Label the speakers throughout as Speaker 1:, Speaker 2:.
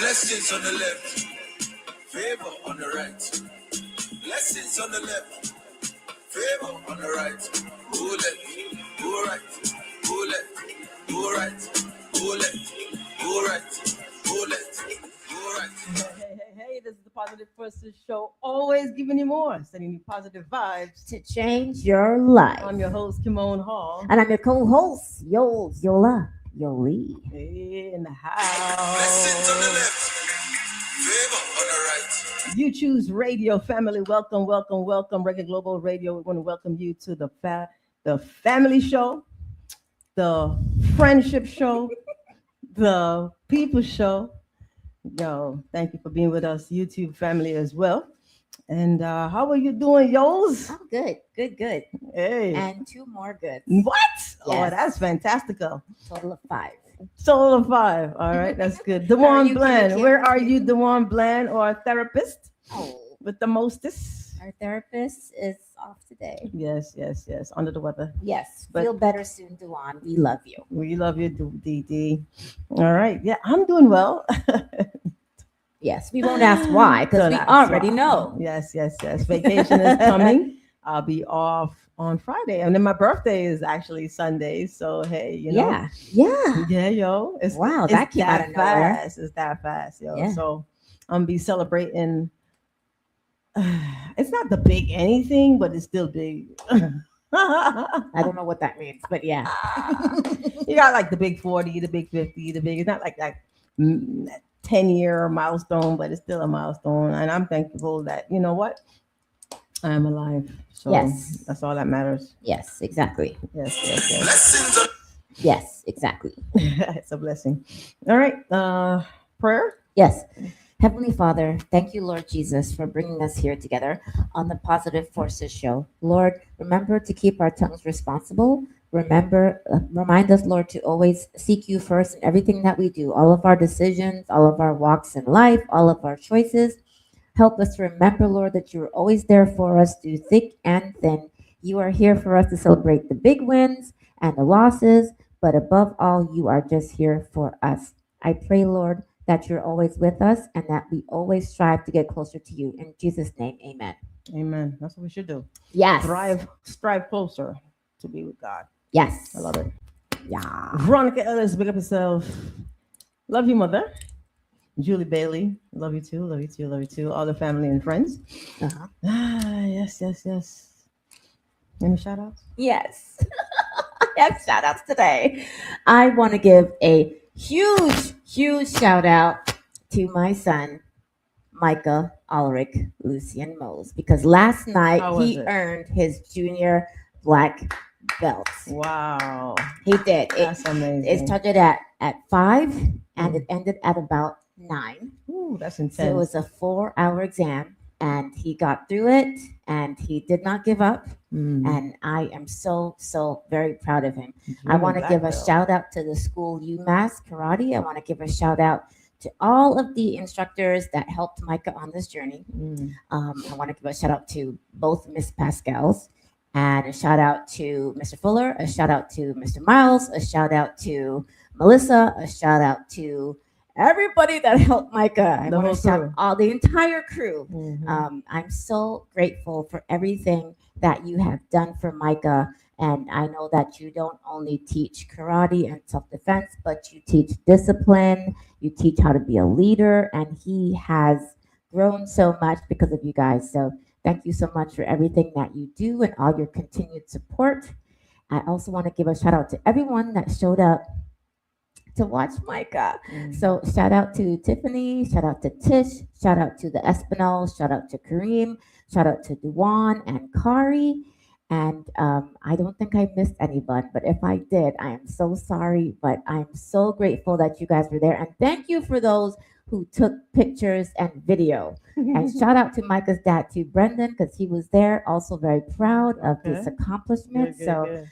Speaker 1: Blessings on the left, favor on the right. Blessings on the left, favor on the right. Go left, go right, go left, go right, go left, go right, go left, go right. Hey, this is the Positive Forces Show. Always giving you more, sending you positive vibes.
Speaker 2: To change your life.
Speaker 1: I'm your host, Kimon Hall.
Speaker 2: And I'm your co-host, Yola Yoli.
Speaker 1: Hey, in the house. Blessings on the left, favor on the right. You choose radio family. Welcome, welcome, welcome. Reggae Global Radio. We want to welcome you to the family show, the friendship show, the people show. Yo, thank you for being with us, YouTube family as well. And how are you doing, Yols?
Speaker 2: Oh, good.
Speaker 1: Hey.
Speaker 2: And two more goods.
Speaker 1: What?
Speaker 2: Yes.
Speaker 1: Oh, that's fantastical.
Speaker 2: Total of 5.
Speaker 1: Total of 5. All right, that's good. Dewan Bland. Where are you, Dewan Bland, or a therapist?
Speaker 2: Oh.
Speaker 1: With the mostest?
Speaker 2: Our therapist is off today.
Speaker 1: Yes. Under the weather.
Speaker 2: Yes. Feel better soon, Dewan. We love you.
Speaker 1: We love you, DD. All right. Yeah, I'm doing well.
Speaker 2: Yes, we won't ask why because we already know.
Speaker 1: Yes. Vacation is coming. I'll be off on Friday, and then my birthday is actually Sunday. So hey, you know, yeah, yo,
Speaker 2: that came out of nowhere.
Speaker 1: Fast. It's that fast, yo. Yeah. So I'm gonna be celebrating. It's not the big anything, but it's still big.
Speaker 2: I don't know what that means, but yeah,
Speaker 1: you got like the big 40, the big 50, the big. It's not like that 10-year milestone, but it's still a milestone, and I'm thankful that you know what. I am alive. So
Speaker 2: yes.
Speaker 1: That's all that matters.
Speaker 2: Yes, exactly.
Speaker 1: Yes.
Speaker 2: Yes, exactly.
Speaker 1: It's a blessing. All right. Prayer?
Speaker 2: Yes. Heavenly Father, thank you, Lord Jesus, for bringing us here together on the Positive Forces Show. Lord, remember to keep our tongues responsible. Remind us, Lord, to always seek you first in everything that we do, all of our decisions, all of our walks in life, all of our choices. Help us to remember, Lord, that you are always there for us through thick and thin. You are here for us to celebrate the big wins and the losses, but above all, you are just here for us. I pray, Lord, that you're always with us and that we always strive to get closer to you. In Jesus' name, amen.
Speaker 1: Amen. That's what we should do.
Speaker 2: Yes.
Speaker 1: Strive closer to be with God.
Speaker 2: Yes.
Speaker 1: I love it.
Speaker 2: Yeah.
Speaker 1: Veronica Ellis, big up yourself. Love you, mother. Julie Bailey, love you too. All the family and friends.
Speaker 2: Uh-huh.
Speaker 1: Yes. Any shout outs?
Speaker 2: Yes. I have shout outs today. I want to give a huge shout out to my son, Micah Ulrich Lucian Mose, because last night he earned his junior black belt.
Speaker 1: Wow.
Speaker 2: He did.
Speaker 1: That's amazing.
Speaker 2: It started at 5 and it ended at about 9.
Speaker 1: Ooh, that's intense.
Speaker 2: So it was a 4-hour exam and he got through it and he did not give up. And I am so very proud of him. I want to give a shout out to the school UMass Karate. I want to give a shout out to all of the instructors that helped Micah on this journey. I want to give a shout out to both Miss Pascals, and a shout out to Mr. Fuller, a shout out to Mr. Miles, a shout out to Melissa, a shout out to everybody that helped Micah. I want to shout out the entire crew. I'm so grateful for everything that you have done for Micah. And I know that you don't only teach karate and self-defense, but you teach discipline, you teach how to be a leader, and he has grown so much because of you guys. So thank you so much for everything that you do and all your continued support. I also want to give a shout out to everyone that showed up to watch Micah. So shout out to Tiffany, shout out to Tish, shout out to the Espinals, shout out to Kareem, shout out to Duwan and Kari. And I don't think I missed anyone, but if I did, I am so sorry. But I'm so grateful that you guys were there. And thank you for those who took pictures and video. And shout out to Micah's dad too, Brendan, because he was there, also very proud of this accomplishment.
Speaker 1: Good.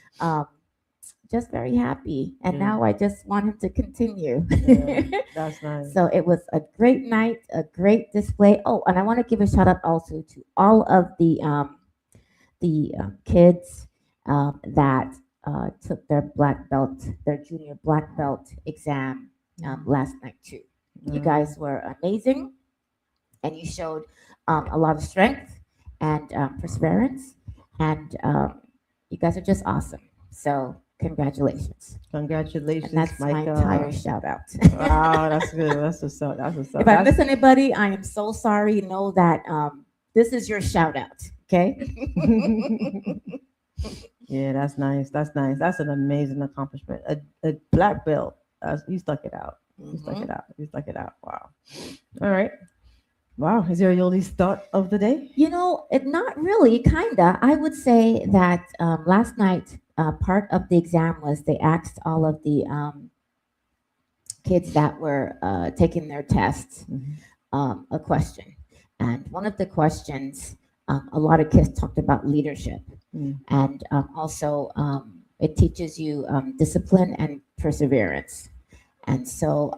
Speaker 2: Just very happy. And now I just want him to continue.
Speaker 1: That's nice.
Speaker 2: So it was a great night, a great display. Oh, and I want to give a shout out also to all of the kids that took their junior black belt exam last night too. You guys were amazing, and you showed a lot of strength and perseverance, and you guys are just awesome. So congratulations.
Speaker 1: Congratulations,
Speaker 2: And that's my entire shout out.
Speaker 1: Wow, that's good. That's what's up. That's what's up.
Speaker 2: If I miss anybody, I am so sorry. Know that this is your shout out. Okay.
Speaker 1: Yeah, that's nice. That's nice. That's an amazing accomplishment. A black belt. You stuck it out. You stuck it out. You stuck it out. Wow. All right. Wow. Is there Yoli's thought of the day?
Speaker 2: You know, it not really, kinda. I would say that last night, part of the exam was they asked all of the kids that were taking their tests a question. And one of the questions, a lot of kids talked about leadership. And also, it teaches you discipline and perseverance. And so,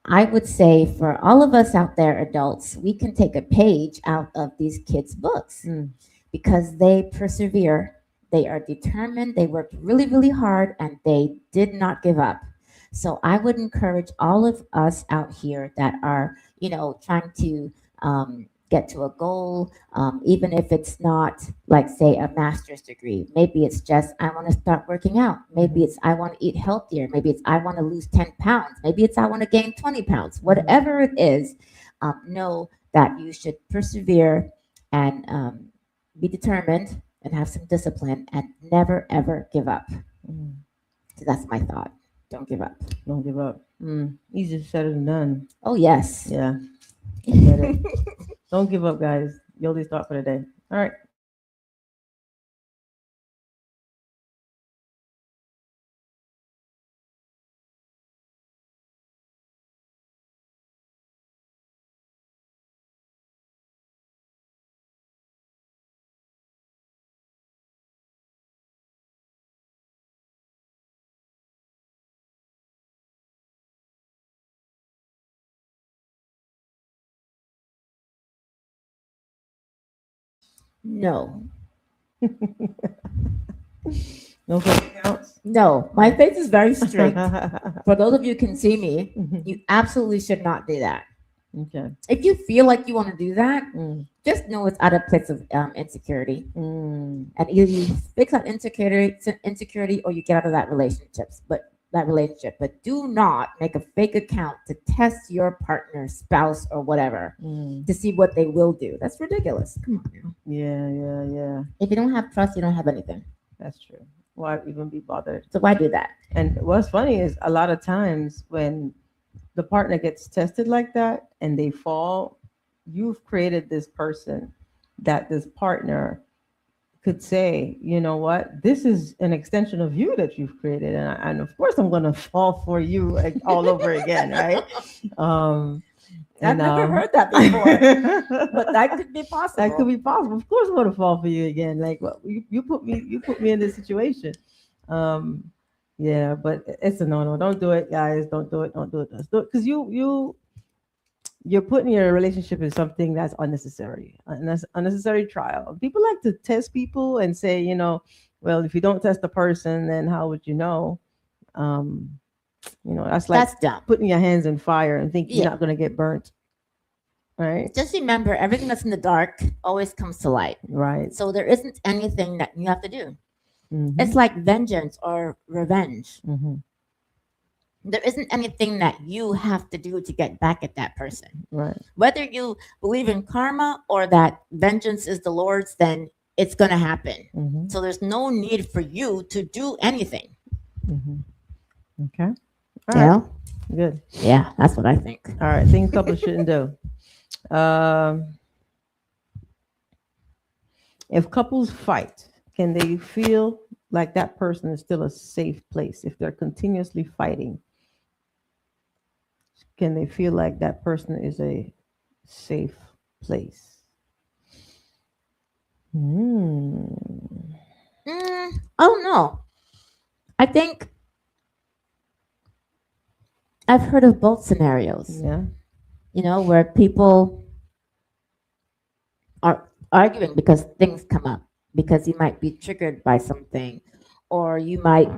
Speaker 2: I would say for all of us out there, adults, we can take a page out of these kids' books because they persevere, they are determined, they worked really, really hard, and they did not give up. So I would encourage all of us out here that are, trying to get to a goal, even if it's not like, say, a master's degree. Maybe it's just, I want to start working out. Maybe it's, I want to eat healthier. Maybe it's, I want to lose 10 pounds. Maybe it's, I want to gain 20 pounds. Whatever it is, know that you should persevere and be determined and have some discipline and never, ever give up. So that's my thought. Don't give up.
Speaker 1: Don't give up. Easier said than done.
Speaker 2: Oh, yes.
Speaker 1: Yeah. I get it. Don't give up, guys. Yoli's thought for the day. All right.
Speaker 2: No.
Speaker 1: No fake accounts?
Speaker 2: No. My face is very straight. For those of you who can see me, you absolutely should not do that.
Speaker 1: Okay.
Speaker 2: If you feel like you want to do that, just know it's out of place of insecurity. And either you fix that insecurity or you get out of that relationship. But do not make a fake account to test your partner, spouse, or whatever to see what they will do. That's ridiculous. Come on now.
Speaker 1: Yeah.
Speaker 2: If you don't have trust, you don't have anything.
Speaker 1: That's true. Why even be bothered?
Speaker 2: So why do that?
Speaker 1: And what's funny is a lot of times when the partner gets tested like that and they fall, you've created this person that this partner could say, you know what, this is an extension of you that you've created. And of course, I'm going to fall for you all over again, right?
Speaker 2: I've never heard that before, but that could be possible.
Speaker 1: That could be possible. Of course, I'm going to fall for you again. Like, well, you put me in this situation. Yeah, but it's a no. Don't do it, guys. Don't do it. Don't do it. Let's do it because you're putting your relationship in something that's unnecessary, unnecessary trial. People like to test people and say, well, if you don't test the person, then how would you know? That's like
Speaker 2: That's dumb.
Speaker 1: Putting your hands in fire and thinking you're not going to get burnt. Right.
Speaker 2: Just remember, everything that's in the dark always comes to light.
Speaker 1: Right.
Speaker 2: So there isn't anything that you have to do. It's like vengeance or revenge. There isn't anything that you have to do to get back at that person.
Speaker 1: Right.
Speaker 2: Whether you believe in karma or that vengeance is the Lord's, then it's going to happen. So there's no need for you to do anything.
Speaker 1: Okay. All
Speaker 2: Yeah.
Speaker 1: right. Good.
Speaker 2: Yeah, that's what I think.
Speaker 1: All right. Things couples shouldn't do. If couples fight, can they feel like that person is still a safe place if they're continuously fighting? Can they feel like that person is a safe place?
Speaker 2: I don't know. I think I've heard of both scenarios.
Speaker 1: Yeah.
Speaker 2: Where people are arguing because things come up, because you might be triggered by something, or you might,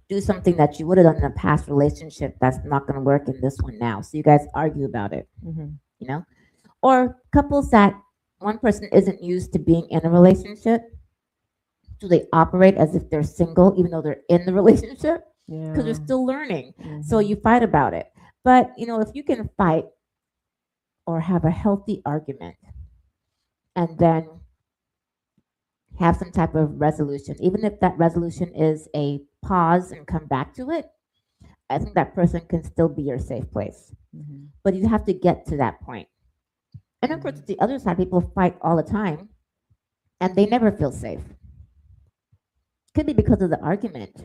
Speaker 2: do something that you would have done in a past relationship that's not going to work in this one now. So you guys argue about it, you know? Or couples that one person isn't used to being in a relationship, do they operate as if they're single even though they're in the relationship? Because they're still learning. So you fight about it. But, if you can fight or have a healthy argument and then have some type of resolution, even if that resolution is a pause and come back to it, I think that person can still be your safe place. But you have to get to that point. And of course, the other side, people fight all the time and they never feel safe. Could be because of the argument,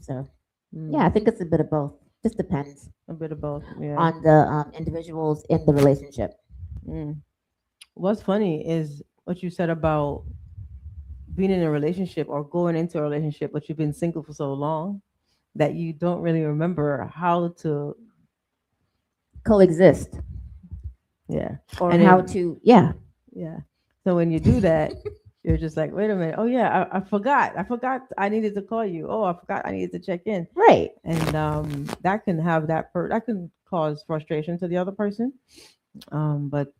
Speaker 2: So, yeah, I think it's a bit of both. Just depends.
Speaker 1: A bit of both, yeah.
Speaker 2: On the individuals in the relationship.
Speaker 1: What's funny is what you said about being in a relationship or going into a relationship, but you've been single for so long that you don't really remember how to
Speaker 2: coexist.
Speaker 1: Yeah.
Speaker 2: Or and how to, yeah.
Speaker 1: Yeah. So when you do that, you're just like, wait a minute. Oh yeah, I forgot. I needed to call you. Oh, I forgot I needed to check in.
Speaker 2: Right.
Speaker 1: And that can have that can cause frustration to the other person. And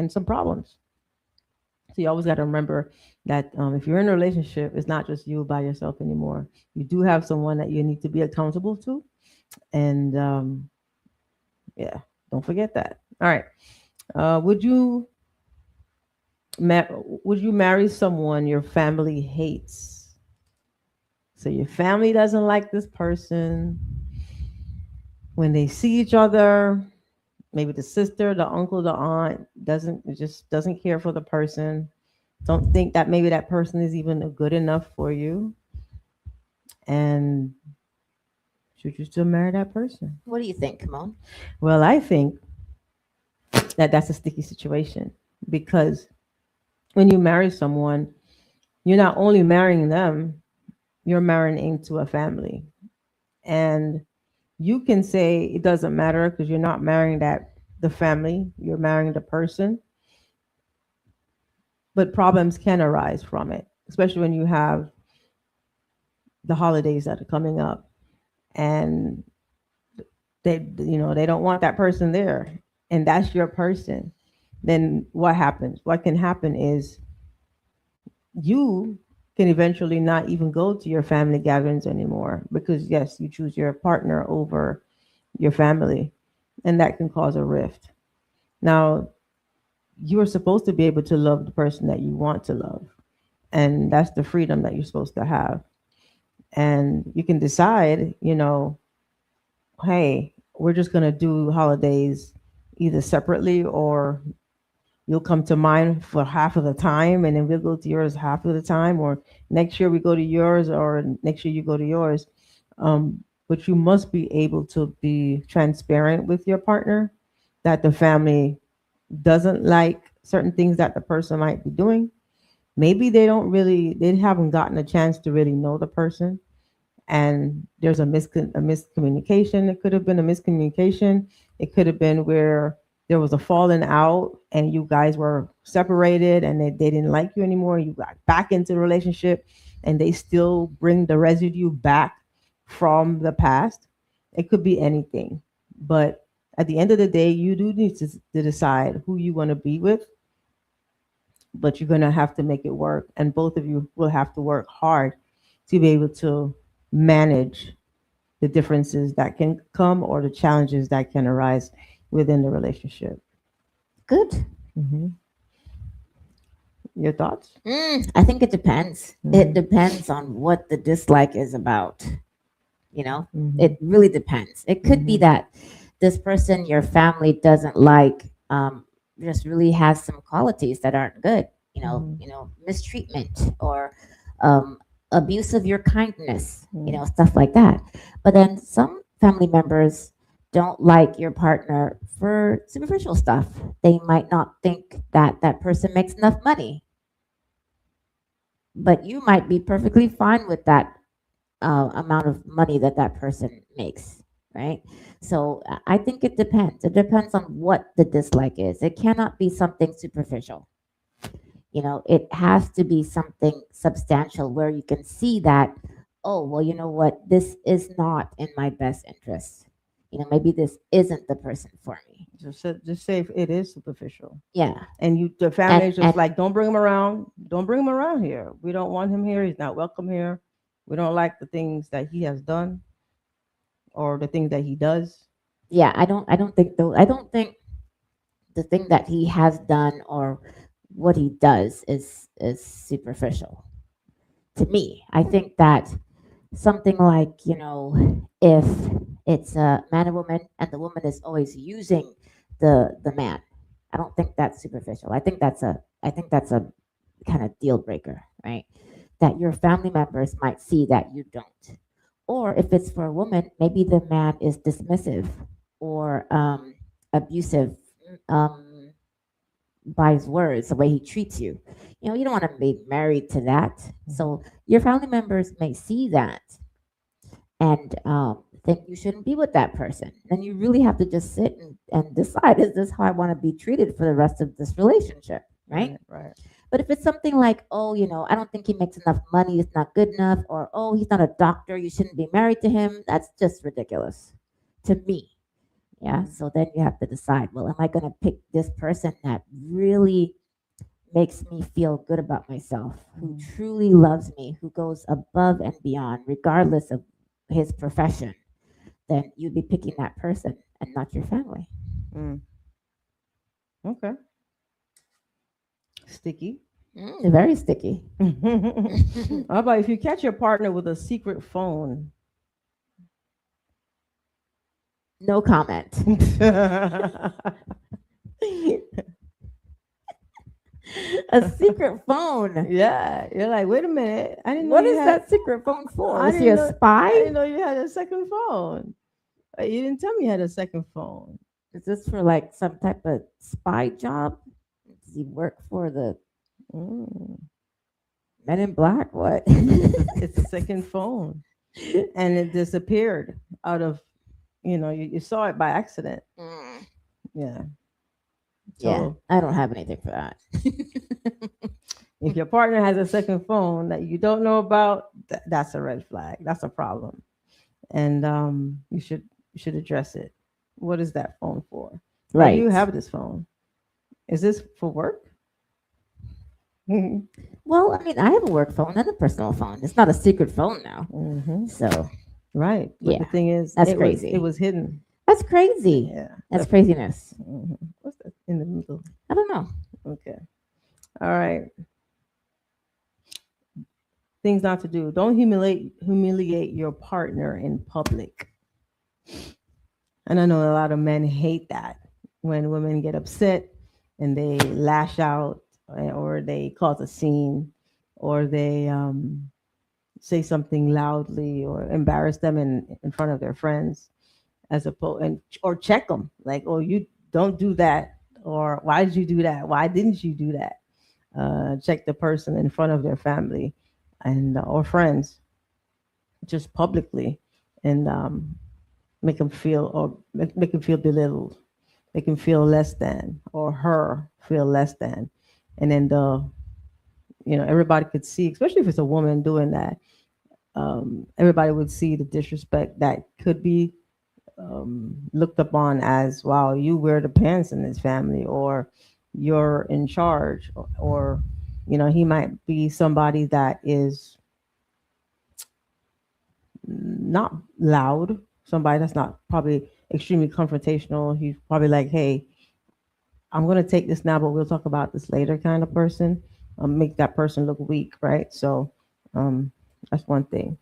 Speaker 1: some problems. So you always got to remember that if you're in a relationship, it's not just you by yourself anymore. You do have someone that you need to be accountable to. And yeah, don't forget that. All right. Would you marry someone your family hates? So your family doesn't like this person. When they see each other, maybe the sister, the uncle, the aunt doesn't care for the person. Don't think that maybe that person is even good enough for you. And should you still marry that person?
Speaker 2: What do you think, Kimon?
Speaker 1: Well, I think that that's a sticky situation, because when you marry someone, you're not only marrying them, you're marrying into a family. And you can say it doesn't matter because you're not marrying the family, you're marrying the person. But problems can arise from it, especially when you have the holidays that are coming up and they don't want that person there, and that's your person. Then what happens? What can happen is you can eventually not even go to your family gatherings anymore, because yes, you choose your partner over your family, and that can cause a rift. Now, you are supposed to be able to love the person that you want to love, and that's the freedom that you're supposed to have. And you can decide, hey, we're just going to do holidays either separately, or you'll come to mine for half of the time and then we'll go to yours half of the time, or next year we go to yours, or next year you go to yours. But you must be able to be transparent with your partner that the family doesn't like certain things that the person might be doing. Maybe they haven't gotten a chance to really know the person, and there's a miscommunication. It could have been a miscommunication. It could have been where there was a falling out and you guys were separated and they didn't like you anymore. You got back into the relationship and they still bring the residue back from the past. It could be anything. But at the end of the day, you do need to decide who you want to be with, but you're going to have to make it work. And both of you will have to work hard to be able to manage the differences that can come or the challenges that can arise within the relationship.
Speaker 2: Good.
Speaker 1: Mm-hmm. Your thoughts?
Speaker 2: I think it depends. Mm-hmm. It depends on what the dislike is about. Mm-hmm. It really depends. It could be that this person your family doesn't like just really has some qualities that aren't good. Mistreatment or abuse of your kindness, stuff like that. But then some family members don't like your partner for superficial stuff. They might not think that that person makes enough money, but you might be perfectly fine with that amount of money that that person makes, right? So I think it depends. It depends on what the dislike is. It cannot be something superficial. It has to be something substantial where you can see that, oh, well, you know what, this is not in my best interest. Maybe this isn't the person for me.
Speaker 1: Just say if it is superficial.
Speaker 2: Yeah.
Speaker 1: And the family is just like, don't bring him around. Don't bring him around here. We don't want him here. He's not welcome here. We don't like the things that he has done or the things that he does.
Speaker 2: Yeah, I don't think the thing that he has done or what he does is superficial to me. I think that something like, if it's a man and woman and the woman is always using the man, I don't think that's superficial. I think that's a kind of deal breaker, right? That your family members might see that you don't. Or if it's for a woman, maybe the man is dismissive or abusive, um, by his words, the way he treats you. You don't want to be married to that. So your family members may see that and think you shouldn't be with that person. Then you really have to just sit and decide, is this how I want to be treated for the rest of this relationship? Right?
Speaker 1: Right.
Speaker 2: But if it's something like, oh, I don't think he makes enough money, it's not good enough, or oh, he's not a doctor, you shouldn't be married to him, that's just ridiculous to me. Yeah. So then you have to decide, well, am I going to pick this person that really makes me feel good about myself, who truly loves me, who goes above and beyond, regardless of his profession? Then you'd be picking that person and not your family.
Speaker 1: Okay. Sticky.
Speaker 2: Very sticky.
Speaker 1: How about if you catch your partner with a secret phone?
Speaker 2: No comment. A secret phone.
Speaker 1: Yeah, you're like, wait a minute. I didn't know
Speaker 2: What
Speaker 1: you
Speaker 2: is
Speaker 1: had,
Speaker 2: that secret phone for? Is he
Speaker 1: didn't
Speaker 2: a
Speaker 1: know- I
Speaker 2: spy?
Speaker 1: didn't know you had a second phone. You didn't tell me you had a second phone.
Speaker 2: Is this for like some type of spy job? Does he work for the Men in Black? What?
Speaker 1: It's a second phone, and it disappeared out of, you saw it by accident. Yeah.
Speaker 2: Yeah,
Speaker 1: So
Speaker 2: I don't have anything for that.
Speaker 1: if your partner has a second phone that you don't know about, that's a red flag. That's a problem, and you should address it. What is that phone for? Why do
Speaker 2: Right.
Speaker 1: you have this phone? Is this for work?
Speaker 2: Well, I mean, I have a work phone and a personal phone. It's not a secret phone now. So
Speaker 1: Right. But
Speaker 2: Yeah,
Speaker 1: the thing is,
Speaker 2: that's
Speaker 1: it
Speaker 2: crazy.
Speaker 1: it was hidden.
Speaker 2: that's crazy.
Speaker 1: Yeah.
Speaker 2: That's craziness.
Speaker 1: What's that in the middle?
Speaker 2: I don't know.
Speaker 1: Okay. All right. Things not to do. Don't humiliate your partner in public. And I know a lot of men hate that when women get upset and they lash out, or they cause a scene, or they say something loudly or embarrass them in front of their friends, as opposed, and or check them like, oh, you don't do that, or why did you do that? Why didn't you do that? Check the person in front of their family and or friends, just publicly, and make them feel, or make them feel belittled, make him feel less than, or her feel less than, and then everybody could see, especially if it's a woman doing that. Everybody would see the disrespect that could be looked upon as, wow, you wear the pants in this family, or you're in charge, or he might be somebody that is not loud, somebody that's not probably extremely confrontational. He's probably like, hey, I'm going to take this now, but we'll talk about this later kind of person. Make that person look weak, right? So that's one thing.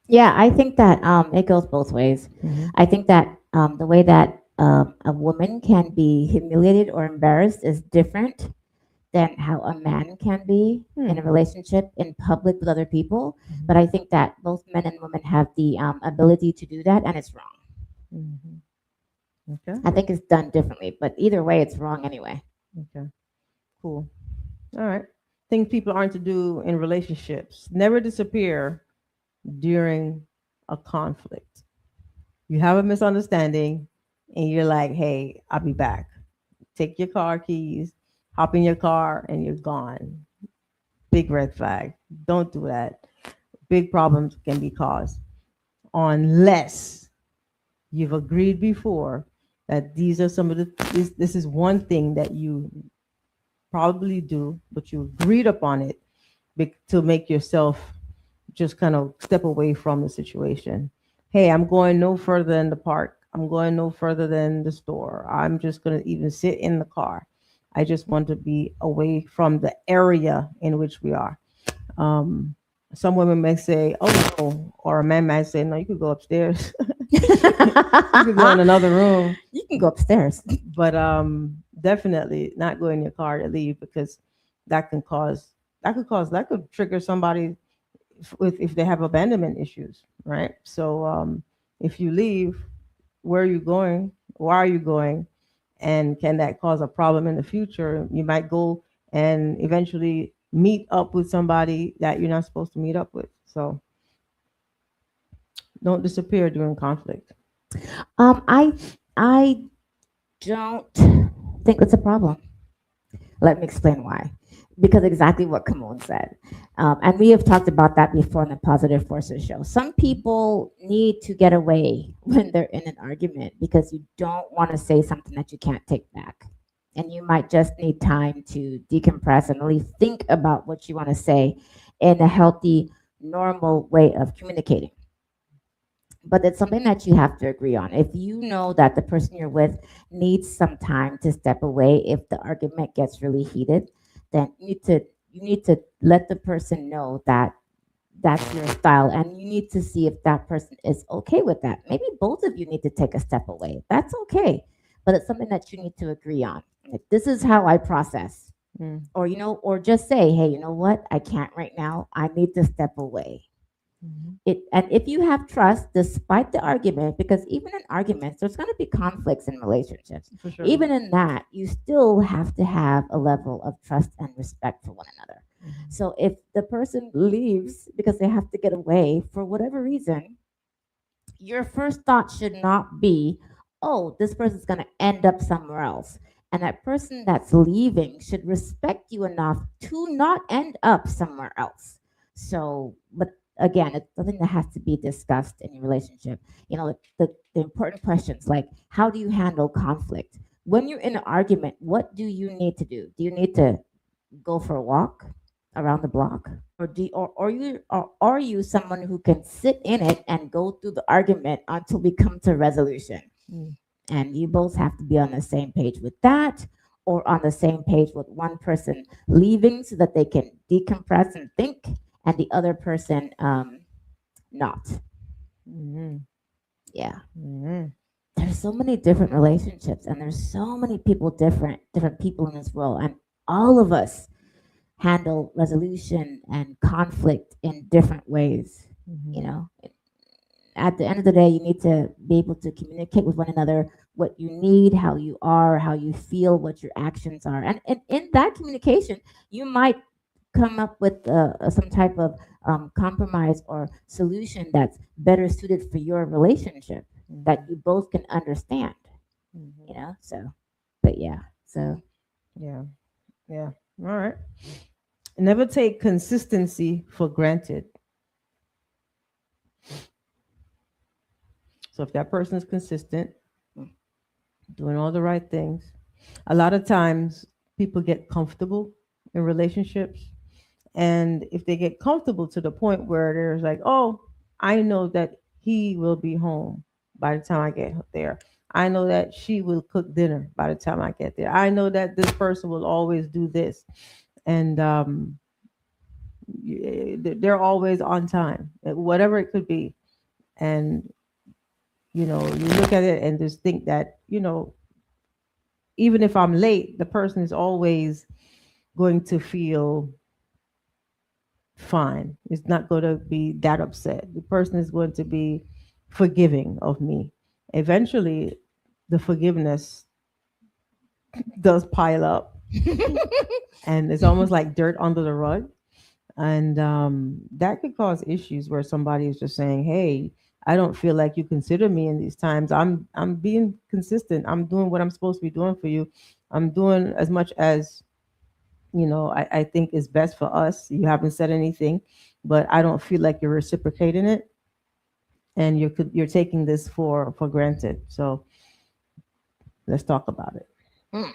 Speaker 2: Yeah, I think that it goes both ways. I think that the way that a woman can be humiliated or embarrassed is different than how a man can be in a relationship in public with other people. But I think that both men and women have the ability to do that, and it's wrong.
Speaker 1: Okay.
Speaker 2: I think it's done differently, but either way, it's wrong anyway.
Speaker 1: Okay. Cool. All right. Things people aren't to do in relationships. Never disappear during a conflict. You have a misunderstanding and you're like, hey, I'll be back. Take your car keys, hop in your car, and you're gone. big red flag. Don't do that. Big problems can be caused unless you've agreed before that these are some of the this is one thing that you probably do, but you agreed upon it to make yourself just kind of step away from the situation. Hey, I'm going no further than the park. I'm going no further than the store. I'm just going to even sit in the car. I just want to be away from the area in which we are. Um, some women may say, "Oh no," or a man might say, "No, you could go upstairs. You could go in another room."
Speaker 2: You can go upstairs.
Speaker 1: But definitely not go in your car to leave, because that can cause that could trigger somebody with if they have abandonment issues, right? So if you leave, where are you going? Why are you going? And can that cause a problem in the future? You might go and eventually meet up with somebody that you're not supposed to meet up with. So don't disappear during conflict.
Speaker 2: I don't think it's a problem. Let me explain why. Because exactly what Kamon said. And we have talked about that before in the Positive Forces show. Some people need to get away when they're in an argument because you don't want to say something that you can't take back. And you might just need time to decompress and really think about what you want to say in a healthy, normal way of communicating. But it's something that you have to agree on. If you know that the person you're with needs some time to step away if the argument gets really heated, then you need to let the person know that that's your style, and you need to see if that person is okay with that. Maybe both of you need to take a step away. That's okay. But it's something that you need to agree on. Like, this is how I process.
Speaker 1: Mm.
Speaker 2: Or just say, hey, you know what? I can't right now. I need to step away. And if you have trust despite the argument, because even in arguments there's going to be conflicts in relationships,
Speaker 1: For sure.
Speaker 2: even in that you still have to have a level of trust and respect for one another. So if the person leaves because they have to get away for whatever reason, your first thought should not be, oh, this person's going to end up somewhere else. And that person that's leaving should respect you enough to not end up somewhere else. So, but again, it's something that has to be discussed in your relationship. The important questions like, how do you handle conflict? When you're in an argument, what do you need to do? Do you need to go for a walk around the block? Or are you someone who can sit in it and go through the argument until we come to resolution?
Speaker 1: Mm.
Speaker 2: And you both have to be on the same page with that, or on the same page with one person leaving so that they can decompress and think, and the other person not.
Speaker 1: Mm-hmm.
Speaker 2: Yeah.
Speaker 1: Mm-hmm.
Speaker 2: There's so many different relationships, and there's so many different people in this world, and all of us handle resolution and conflict in different ways.
Speaker 1: Mm-hmm.
Speaker 2: You know, at the end of the day, you need to be able to communicate with one another what you need, how you are, how you feel, what your actions are. And in that communication, you might come up with some type of compromise or solution that's better suited for your relationship, that you both can understand. So, but yeah, so.
Speaker 1: Yeah. All right. Never take consistency for granted. So if that person is consistent, doing all the right things, a lot of times people get comfortable in relationships. And if they get comfortable to the point where there's like, oh, I know that he will be home by the time I get there. I know that she will cook dinner by the time I get there. I know that this person will always do this. And they're always on time, whatever it could be. And, you look at it and just think that, even if I'm late, the person is always going to feel fine. It's not going to be that upset. The person is going to be forgiving of me. Eventually, the forgiveness does pile up, and it's almost like dirt under the rug. And that could cause issues where somebody is just saying, "Hey, I don't feel like you consider me in these times. I'm being consistent. I'm doing what I'm supposed to be doing for you. I'm doing as much as I think is best for us. You haven't said anything, but I don't feel like you're reciprocating it, and you're taking this for granted. So let's talk about it.
Speaker 2: Mm.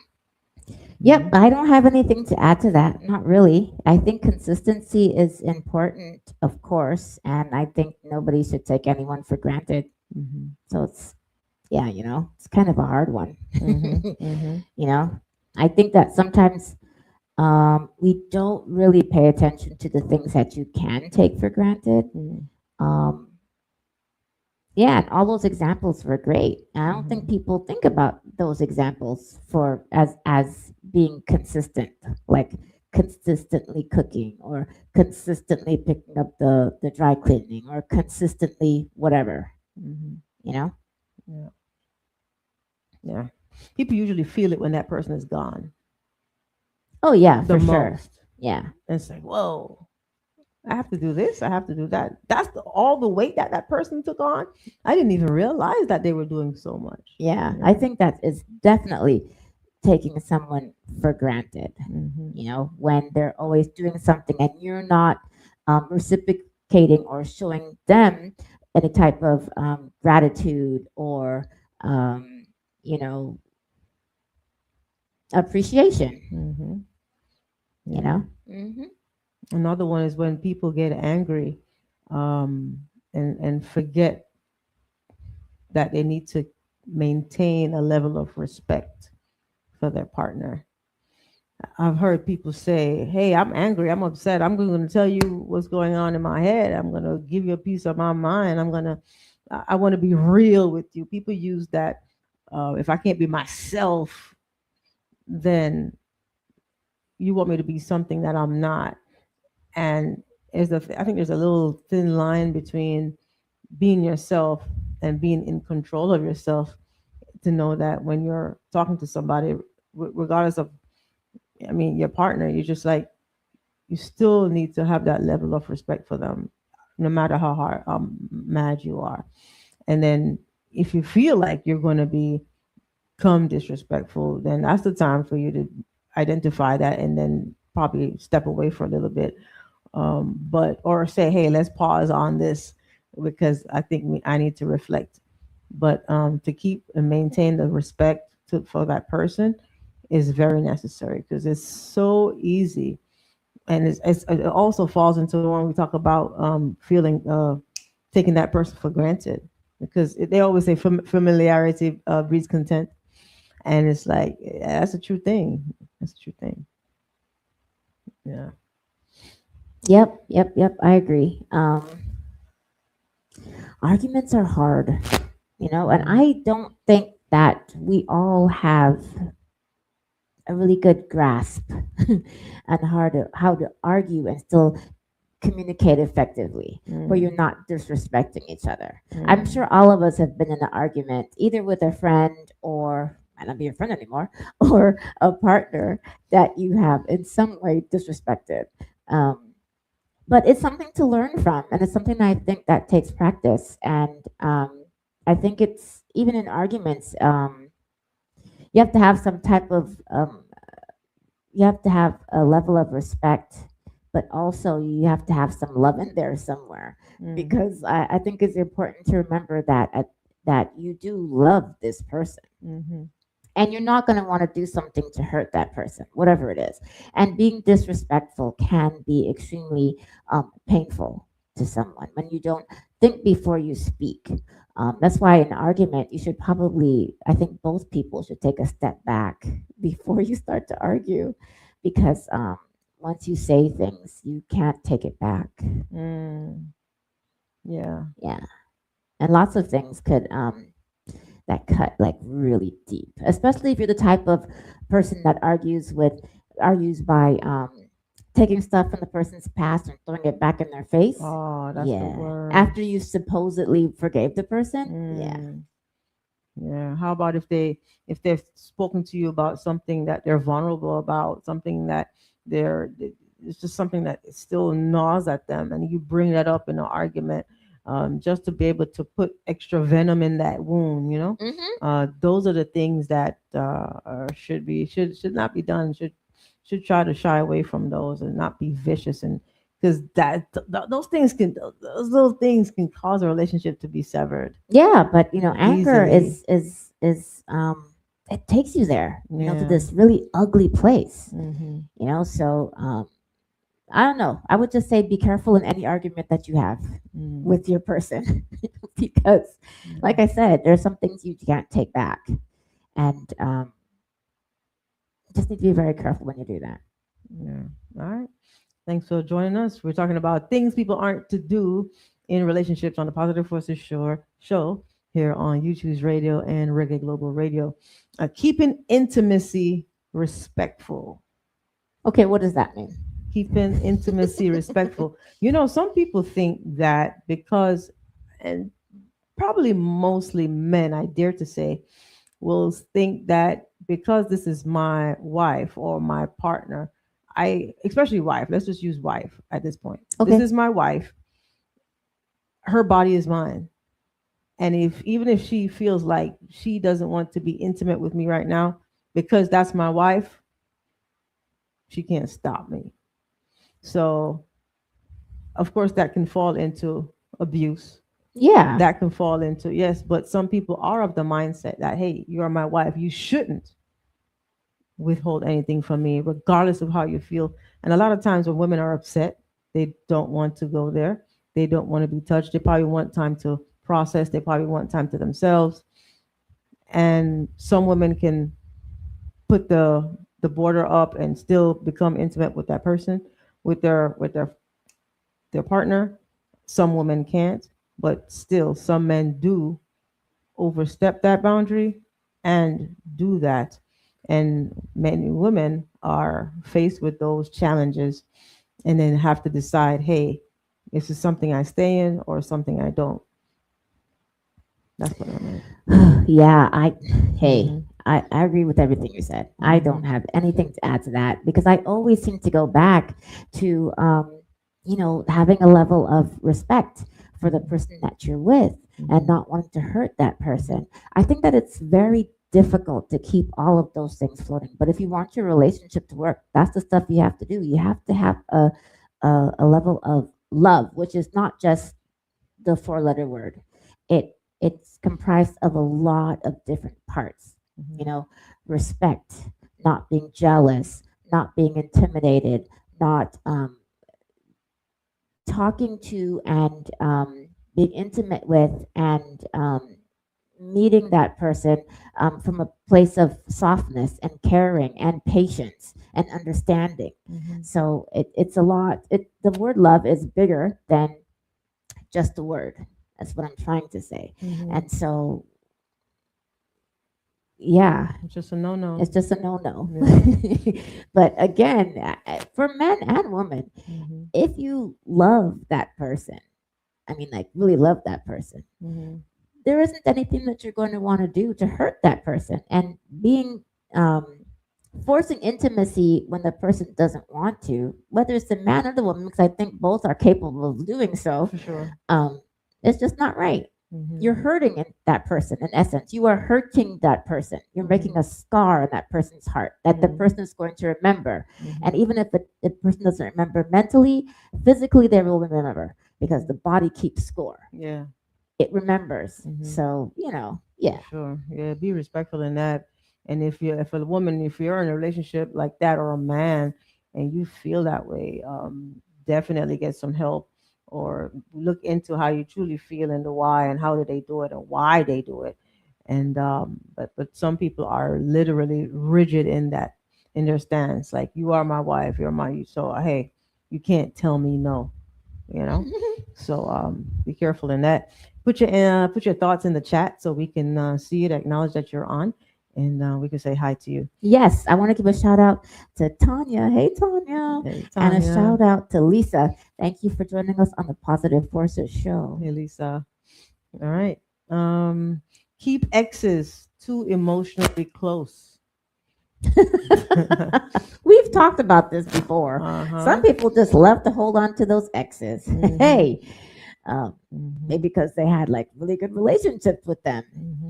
Speaker 2: Yep,
Speaker 1: Mhm.
Speaker 2: I don't have anything to add to that. Not really. I think consistency is important, of course, and I think nobody should take anyone for granted.
Speaker 1: Mhm.
Speaker 2: So yeah, it's kind of a hard one.
Speaker 1: Mhm. Mhm.
Speaker 2: you know, I think that sometimes we don't really pay attention to the things that you can take for granted.
Speaker 1: Mhm.
Speaker 2: Um, yeah, and all those examples were great. And I don't think
Speaker 1: Mhm.
Speaker 2: people think about those examples for as being consistent, like consistently cooking or consistently picking up the dry cleaning or consistently whatever,
Speaker 1: Mhm.
Speaker 2: you know?
Speaker 1: Yeah. Yeah. People usually feel it when that person is gone
Speaker 2: Oh yeah,
Speaker 1: the
Speaker 2: for sure.
Speaker 1: most.
Speaker 2: Yeah.
Speaker 1: And it's like, whoa, I have to do this. I have to do that. That's all the weight that person took on. I didn't even realize that they were doing so much.
Speaker 2: Yeah,
Speaker 1: You
Speaker 2: I
Speaker 1: know.
Speaker 2: think that is definitely taking someone for granted,
Speaker 1: Mhm.
Speaker 2: when they're always doing something and you're not reciprocating or showing them any type of gratitude or, um, you know, appreciation,
Speaker 1: Mhm.
Speaker 2: you
Speaker 1: Yeah.
Speaker 2: know? Mm-hmm.
Speaker 1: Another one is when people get angry, um, and forget that they need to maintain a level of respect for their partner. I've heard people say, "Hey, I'm angry. I'm upset. I'm going to tell you what's going on in my head. I'm going to give you a piece of my mind. I want to be real with you." People use that. If I can't be myself, then you want me to be something that I'm not. And I think there's a little thin line between being yourself and being in control of yourself, to know that when you're talking to somebody, regardless of, I mean, your partner, you're just like, you still need to have that level of respect for them, no matter how hard mad you are. And then if you feel like you're going to become disrespectful, then that's the time for you to identify that and then probably step away for a little bit. But or say, hey, let's pause on this because I think I need to reflect. But to keep and maintain the respect for that person is very necessary, because it's so easy. And it also falls into the one we talk about, feeling, taking that person for granted, because they always say familiarity breeds content. And it's like, that's a true thing. That's a true thing. Yeah.
Speaker 2: Yep, yep, yep. I agree. Arguments are hard, and
Speaker 1: Mhm.
Speaker 2: I don't think that we all have a really good grasp on how to argue and still communicate effectively where
Speaker 1: Mm.
Speaker 2: you're not disrespecting each other. I'm
Speaker 1: Mm.
Speaker 2: sure all of us have been in an argument either with a friend or might not be a friend anymore or a partner that you have in some way disrespected. Um, but it's something to learn from, and it's something I think that takes practice. And I think it's even in arguments, you have to have some type of you have to have a level of respect, but also you have to have some love in there somewhere,
Speaker 1: Mm.
Speaker 2: because I think it's important to remember that you do love this person,
Speaker 1: Mhm.
Speaker 2: and you're not going to want to do something to hurt that person, whatever it is. And being disrespectful can be extremely painful to someone when you don't think before you speak. That's why in an argument, you should probably, I think both people should take a step back before you start to argue, because once you say things, you can't take it back.
Speaker 1: Mm. Yeah.
Speaker 2: Yeah. And lots of things could that cut like really deep, especially if you're the type of person that argues by taking stuff from the person's past and throwing it back in their face.
Speaker 1: Oh, that's the
Speaker 2: Yeah. After
Speaker 1: worst.
Speaker 2: you supposedly forgave the person. Yeah.
Speaker 1: Mm. Yeah. How about if they've spoken to you about something that they're vulnerable about, something that they're it's just something that still gnaws at them, and you bring that up in an argument, just to be able to put extra venom in that wound, you know?
Speaker 2: Mm-hmm.
Speaker 1: Those are the things that should not be done. should try to shy away from those and not be vicious, and because those things can, those little things can cause a relationship to be severed
Speaker 2: Yeah, but anger
Speaker 1: easily.
Speaker 2: is it takes you there, to
Speaker 1: Yeah.
Speaker 2: this really ugly place.
Speaker 1: Mm-hmm.
Speaker 2: So I don't know. I would just say be careful in any argument that you have
Speaker 1: Mm-hmm.
Speaker 2: with your person because, like I said, there's some things you can't take back, and just need to be very careful when you do that.
Speaker 1: Yeah. All right. Thanks for joining us. We're talking about things people aren't to do in relationships on the Positive Forces show here on YouTube's radio and Reggae Global Radio. Keeping intimacy respectful.
Speaker 2: Okay, what does that mean?
Speaker 1: Keeping intimacy respectful. Some people think that because, and probably mostly men, I dare to say, will think that because this is my wife or my partner, especially wife, let's just use wife at this point.
Speaker 2: Okay.
Speaker 1: This is my wife. Her body is mine. And even if she feels like she doesn't want to be intimate with me right now, because that's my wife, she can't stop me. So, of course, that can fall into abuse.
Speaker 2: Yeah.
Speaker 1: That can fall into, yes, but some people are of the mindset that, hey, you are my wife. You shouldn't withhold anything from me, regardless of how you feel. And a lot of times when women are upset, they don't want to go there. They don't want to be touched. They probably want time to process. They probably want time to themselves. And some women can put the border up and still become intimate with that person, with their partner. Some women can't, but still some men do overstep that boundary and do that. And many women are faced with those challenges and then have to decide, hey, this is something I stay in or something I don't. That's what I mean.
Speaker 2: Yeah, hey,
Speaker 1: Mhm.
Speaker 2: I agree with everything you said. I don't have anything to add to that because I always seem to go back to, having a level of respect for the person that you're with and not wanting to hurt that person. I think that it's very difficult to keep all of those things floating. But if you want your relationship to work, that's the stuff you have to do. You have to have a level of love, which is not just the four-letter word. It's comprised of a lot of different parts. Respect, not being jealous, not being intimidated, not talking to and being intimate with and meeting that person from a place of softness and caring and patience and understanding. So it's a lot. The word love is bigger than just a word. That's what I'm trying to say. And so, yeah,
Speaker 1: It's just a no-no.
Speaker 2: it's just a no-no.
Speaker 1: Yeah.
Speaker 2: But again, for men and women,
Speaker 1: Mhm.
Speaker 2: if you love that person, I mean, like really love that person, there isn't anything that you're going to want to do to hurt that person. And being forcing intimacy when the person doesn't want to, whether it's the man or the woman, because I think both are capable of doing so,
Speaker 1: For sure.
Speaker 2: it's just not right. You're hurting that person in essence. You are hurting that person. You're making a scar in that person's heart that the person is going to remember. And even if the person doesn't remember mentally, physically they will remember because the body keeps score.
Speaker 1: Yeah.
Speaker 2: It remembers. So, yeah.
Speaker 1: Sure. Yeah. Be respectful in that. And if you're a woman, if you're in a relationship like that or a man and you feel that way, definitely get some help or look into how you truly feel and the why and how do they do it and why they do it. And but some people are literally rigid in their stance. Like, you are my wife, you're my, so hey, you can't tell me no, you know. So be careful in that. Put your thoughts in the chat so we can see it, acknowledge that you're on, and we can say hi to you.
Speaker 2: Yes, I want to give a shout out to Tanya. Hey, Tanya.
Speaker 1: Hey,
Speaker 2: And a
Speaker 1: Tanya.
Speaker 2: shout out to Lisa. Thank you for joining us on the Positive Forces show.
Speaker 1: Hey, Lisa. All right. Keep exes too emotionally close.
Speaker 2: We've talked about this before. Some people just love to hold on to those exes. Hey, maybe because they had like really good relationships with them,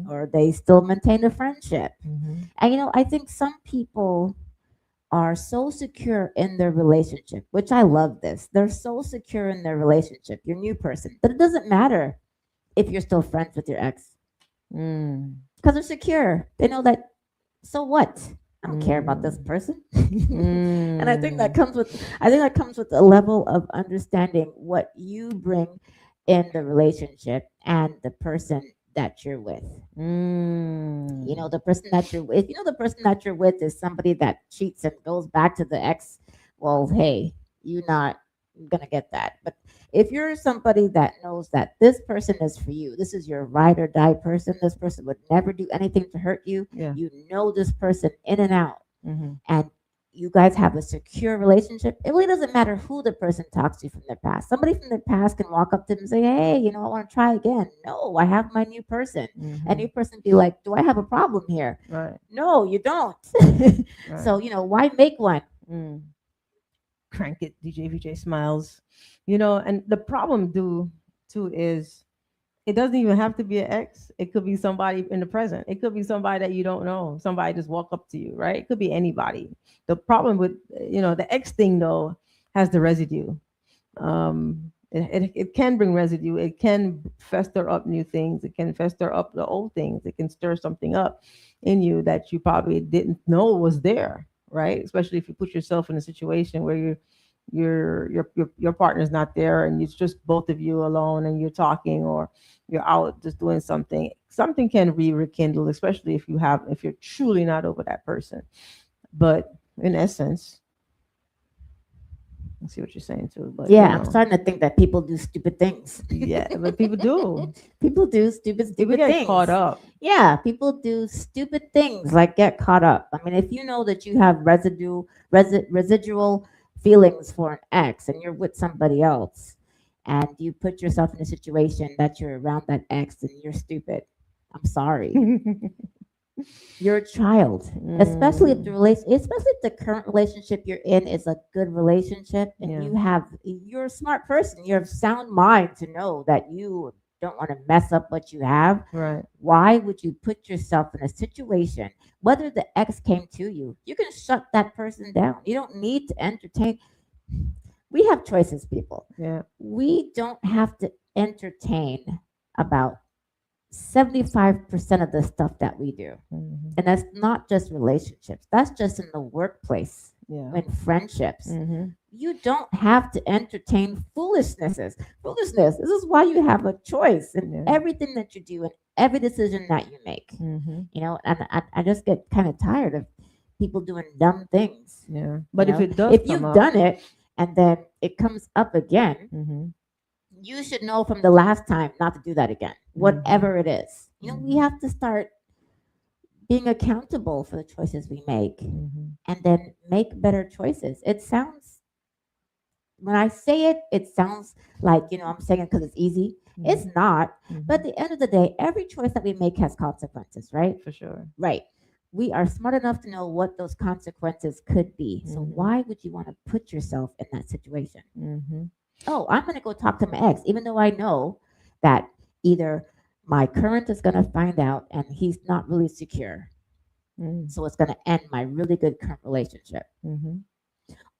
Speaker 2: or they still maintain a friendship. And I think some people are so secure in their relationship, which I love this. They're so secure in their relationship, your new person, that it doesn't matter if you're still friends with your ex. Because they're secure. They know that, so what? I don't care about this person. And I think that comes with a level of understanding what you bring in the relationship and the person that you're with. The person that you're with, the person that you're with is somebody that cheats and goes back to the ex. Well, hey, you're not gonna get that. But if you're somebody that knows that this person is for you, this is your ride or die person, this person would never do anything to hurt you.
Speaker 1: Yeah.
Speaker 2: You know this person in and out, and you guys have a secure relationship. It really doesn't matter who the person talks to from their past. Somebody from their past can walk up to them and say, hey, I want to try again. No, I have my new person. And new person be like, do I have a problem here?
Speaker 1: Right.
Speaker 2: No, you don't.
Speaker 1: Right.
Speaker 2: So, why make one?
Speaker 1: Crank it, DJ VJ Smiles. And the problem too is it doesn't even have to be an ex. It could be somebody in the present. It could be somebody that you don't know. Somebody just walk up to you, right? It could be anybody. The problem with, the ex thing though has the residue. It can bring residue. It can fester up new things. It can fester up the old things. It can stir something up in you that you probably didn't know was there, right? Especially if you put yourself in a situation where your partner's not there and it's just both of you alone and you're talking, or you're out just doing something can be rekindled, especially if you're truly not over that person. But in essence, I see what you're saying too. But
Speaker 2: I'm starting to think that people do stupid things.
Speaker 1: Yeah, but people do.
Speaker 2: People do stupid
Speaker 1: People get
Speaker 2: things.
Speaker 1: caught up.
Speaker 2: Yeah, people do stupid things like get caught up. I mean, if you know that you have residual feelings for an ex and you're with somebody else and you put yourself in a situation that you're around that ex and you're stupid, I'm sorry. You're a child, especially if the current relationship you're in is a good relationship and you're a smart person. You have sound mind to know that you don't want to mess up what you have.
Speaker 1: Right.
Speaker 2: Why would you put yourself in a situation, whether the ex came to you, you can shut that person down. You don't need to entertain. We have choices, people.
Speaker 1: Yeah.
Speaker 2: We don't have to entertain about 75% of the stuff that we do. And that's not just relationships. That's just in the workplace.
Speaker 1: Yeah.
Speaker 2: In friendships. You don't have to entertain foolishness. This is why you have a choice in everything that you do and every decision that you make. And I just get kind of tired of people doing dumb things.
Speaker 1: Yeah. But if it does,
Speaker 2: if you've done it and then it comes up again, you should know from the last time not to do that again, whatever it is. We have to start being accountable for the choices we make and then make better choices. When I say it, it sounds like, I'm saying it because it's easy. It's not. But at the end of the day, every choice that we make has consequences, right?
Speaker 1: For sure.
Speaker 2: Right. We are smart enough to know what those consequences could be. So why would you want to put yourself in that situation? Oh, I'm going to go talk to my ex, even though I know that either my current is going to find out and he's not really secure. So it's going to end my really good current relationship.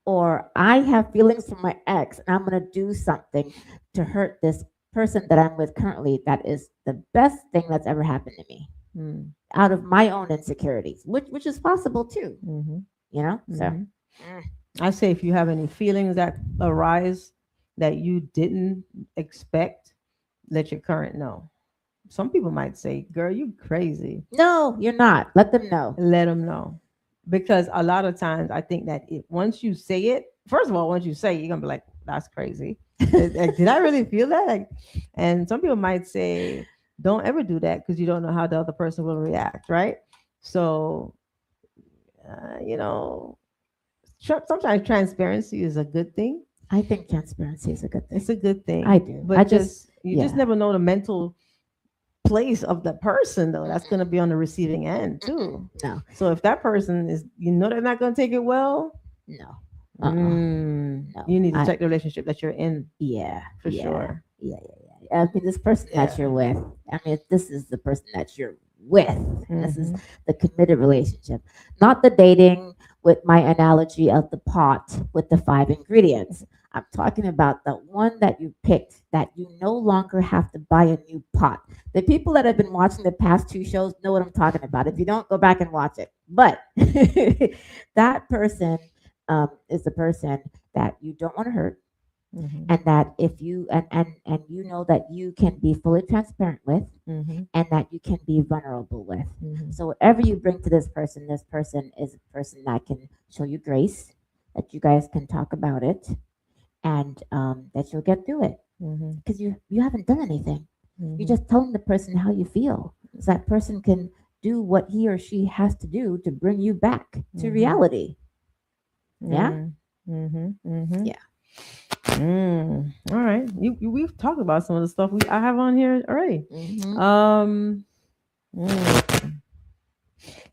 Speaker 2: Or I have feelings for my ex and I'm going to do something to hurt this person that I'm with currently. That is the best thing that's ever happened to me out of my own insecurities, which is possible too. So
Speaker 1: I say if you have any feelings that arise that you didn't expect, let your current know. Some people might say, girl, you crazy.
Speaker 2: No, you're not. Let them know.
Speaker 1: Let them know. Because a lot of times I think that once you say it, first of all, once you say it, you're going to be like, that's crazy. Did I really feel that? And some people might say, don't ever do that because you don't know how the other person will react, right? So, sometimes transparency is a good thing.
Speaker 2: I think transparency is a good thing.
Speaker 1: It's a good thing.
Speaker 2: I do.
Speaker 1: But you just never know the mental place of the person though. That's going to be on the receiving end too.
Speaker 2: No.
Speaker 1: So if that person is, they're not going to take it well.
Speaker 2: No.
Speaker 1: No. You need to check the relationship that you're in.
Speaker 2: Yeah.
Speaker 1: For sure.
Speaker 2: Yeah. I mean, this person that you're with. I mean, this is the person that you're with. This is the committed relationship, not the dating with my analogy of the pot with the 5 ingredients. I'm talking about the one that you picked that you no longer have to buy a new pot. The people that have been watching the past 2 shows know what I'm talking about. If you don't, go back and watch it. But that person is the person that you don't want to hurt, and that if you and you know that you can be fully transparent with, and that you can be vulnerable with. So whatever you bring to this person is a person that can show you grace, that you guys can talk about it, and that you'll get through it, because you haven't done anything. You're just telling the person how you feel, so that person can do what he or she has to do to bring you back to reality. Yeah. Yeah.
Speaker 1: All right. We've talked about some of the stuff I have on here already.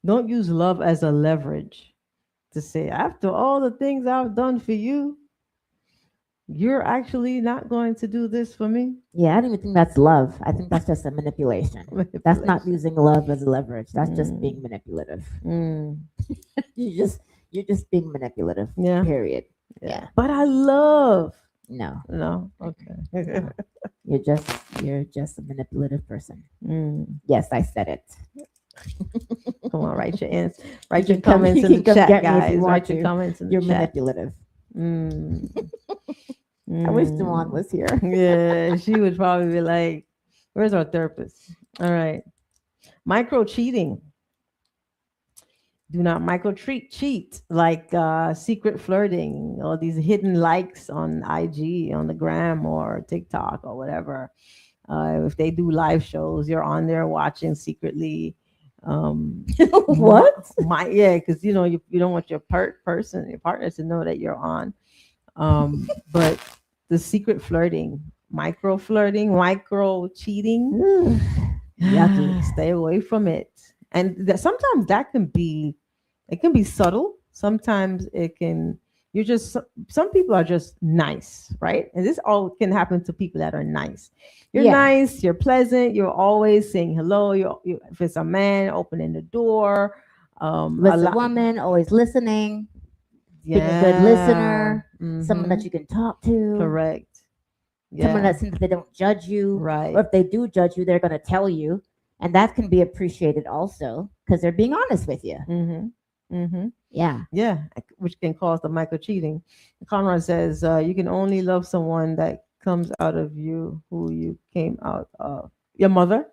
Speaker 1: Don't use love as a leverage to say, after all the things I've done for you, you're actually not going to do this for me.
Speaker 2: Yeah, I don't even think that's love. I think that's just a manipulation. That's not using love as leverage. That's just being manipulative. You're just being manipulative.
Speaker 1: Yeah.
Speaker 2: Period.
Speaker 1: Yeah. But I love.
Speaker 2: No.
Speaker 1: Okay.
Speaker 2: You're just a manipulative person. Yes, I said it.
Speaker 1: Come on, write your comments in the chat, guys. Write your comments in the chat.
Speaker 2: You're manipulative. I wish Dawn was here.
Speaker 1: Yeah, she would probably be like, "Where's our therapist?" All right. Micro cheating. Do not cheat, like secret flirting, or these hidden likes on IG, on the gram or TikTok or whatever. If they do live shows, you're on there watching secretly.
Speaker 2: What?
Speaker 1: Because you don't want your partner to know that you're on. But the secret flirting, micro cheating, yucky. Stay away from it. And sometimes that can be subtle. Sometimes some people are just nice, right? And this all can happen to people that are nice. You're nice, you're pleasant, you're always saying hello. If it's a man, opening the door.
Speaker 2: With a woman, always listening. Being a good listener, someone that you can talk to.
Speaker 1: Correct.
Speaker 2: Someone that seems that they don't judge you.
Speaker 1: Right.
Speaker 2: Or if they do judge you, they're going to tell you. And that can be appreciated also because they're being honest with you. Yeah.
Speaker 1: Which can cause the micro cheating. Conrad says you can only love someone that comes out of you, who you came out of. Your mother.